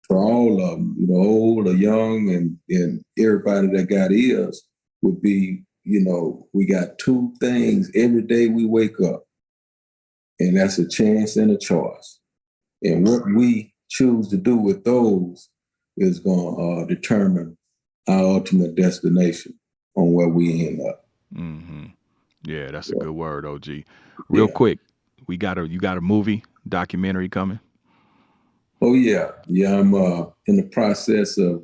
for all of them, you know, old or young, and everybody that got ears, would be, you know, we got two things every day we wake up, and that's a chance and a choice. And what we choose to do with those is going to determine our ultimate destination on where we end up. Mm-hmm. Yeah, that's a good word, OG. Real quick, you got a movie documentary coming? Oh yeah, I'm in the process of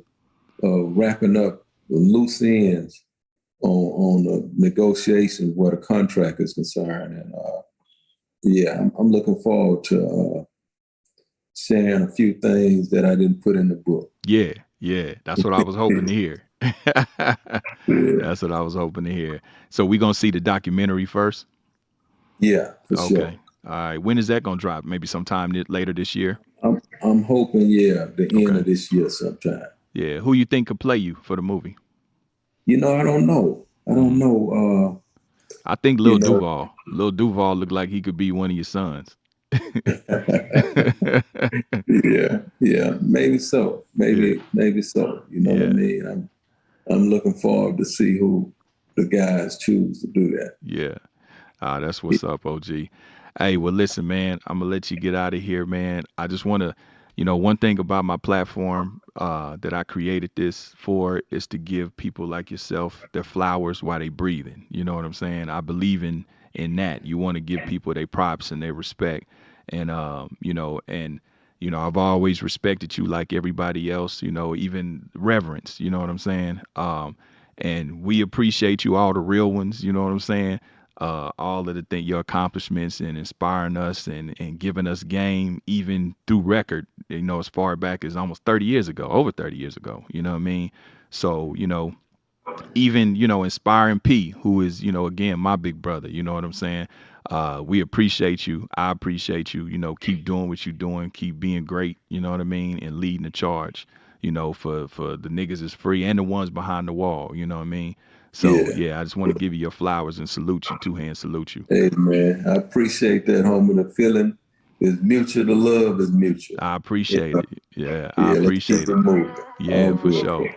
wrapping up the loose ends on the negotiations where the contract is concerned, and I'm looking forward to sharing a few things that I didn't put in the book. Yeah, that's what I was hoping to hear. That's what I was hoping to hear. So we gonna see the documentary first? Yeah, for sure. Okay. All right. When is that gonna drop? Maybe sometime later this year? I'm hoping, the end of this year sometime. Yeah. Who you think could play you for the movie? You know, I don't know. I think Lil Duval. Lil Duval looked like he could be one of your sons. yeah, maybe so. Maybe so. You know what I mean? I'm looking forward to see who the guys choose to do that. Yeah. That's what's up, OG. Hey, well, listen, man, I'm going to let you get out of here, man. I just want to, one thing about my platform that I created this for is to give people like yourself their flowers while they breathing. You know what I'm saying? I believe in that. You want to give people their props and their respect. And, I've always respected you like everybody else, even reverence, you know what I'm saying? And we appreciate you, all the real ones, you know what I'm saying? All of your accomplishments and inspiring us and giving us game, even through record, as far back as almost 30 years ago, over 30 years ago, you know what I mean? So, even, inspiring P, who is, again, my big brother, you know what I'm saying? We appreciate you. I appreciate you, keep doing what you're doing, keep being great, you know what I mean? And leading the charge, for the niggas is free and the ones behind the wall, you know what I mean? So, I just want to give you your flowers and salute you, two-hand salute you. Hey, man, I appreciate that, homie. The feeling is mutual. The love is mutual. I appreciate it. Yeah, I appreciate it. Moving. Yeah, for sure.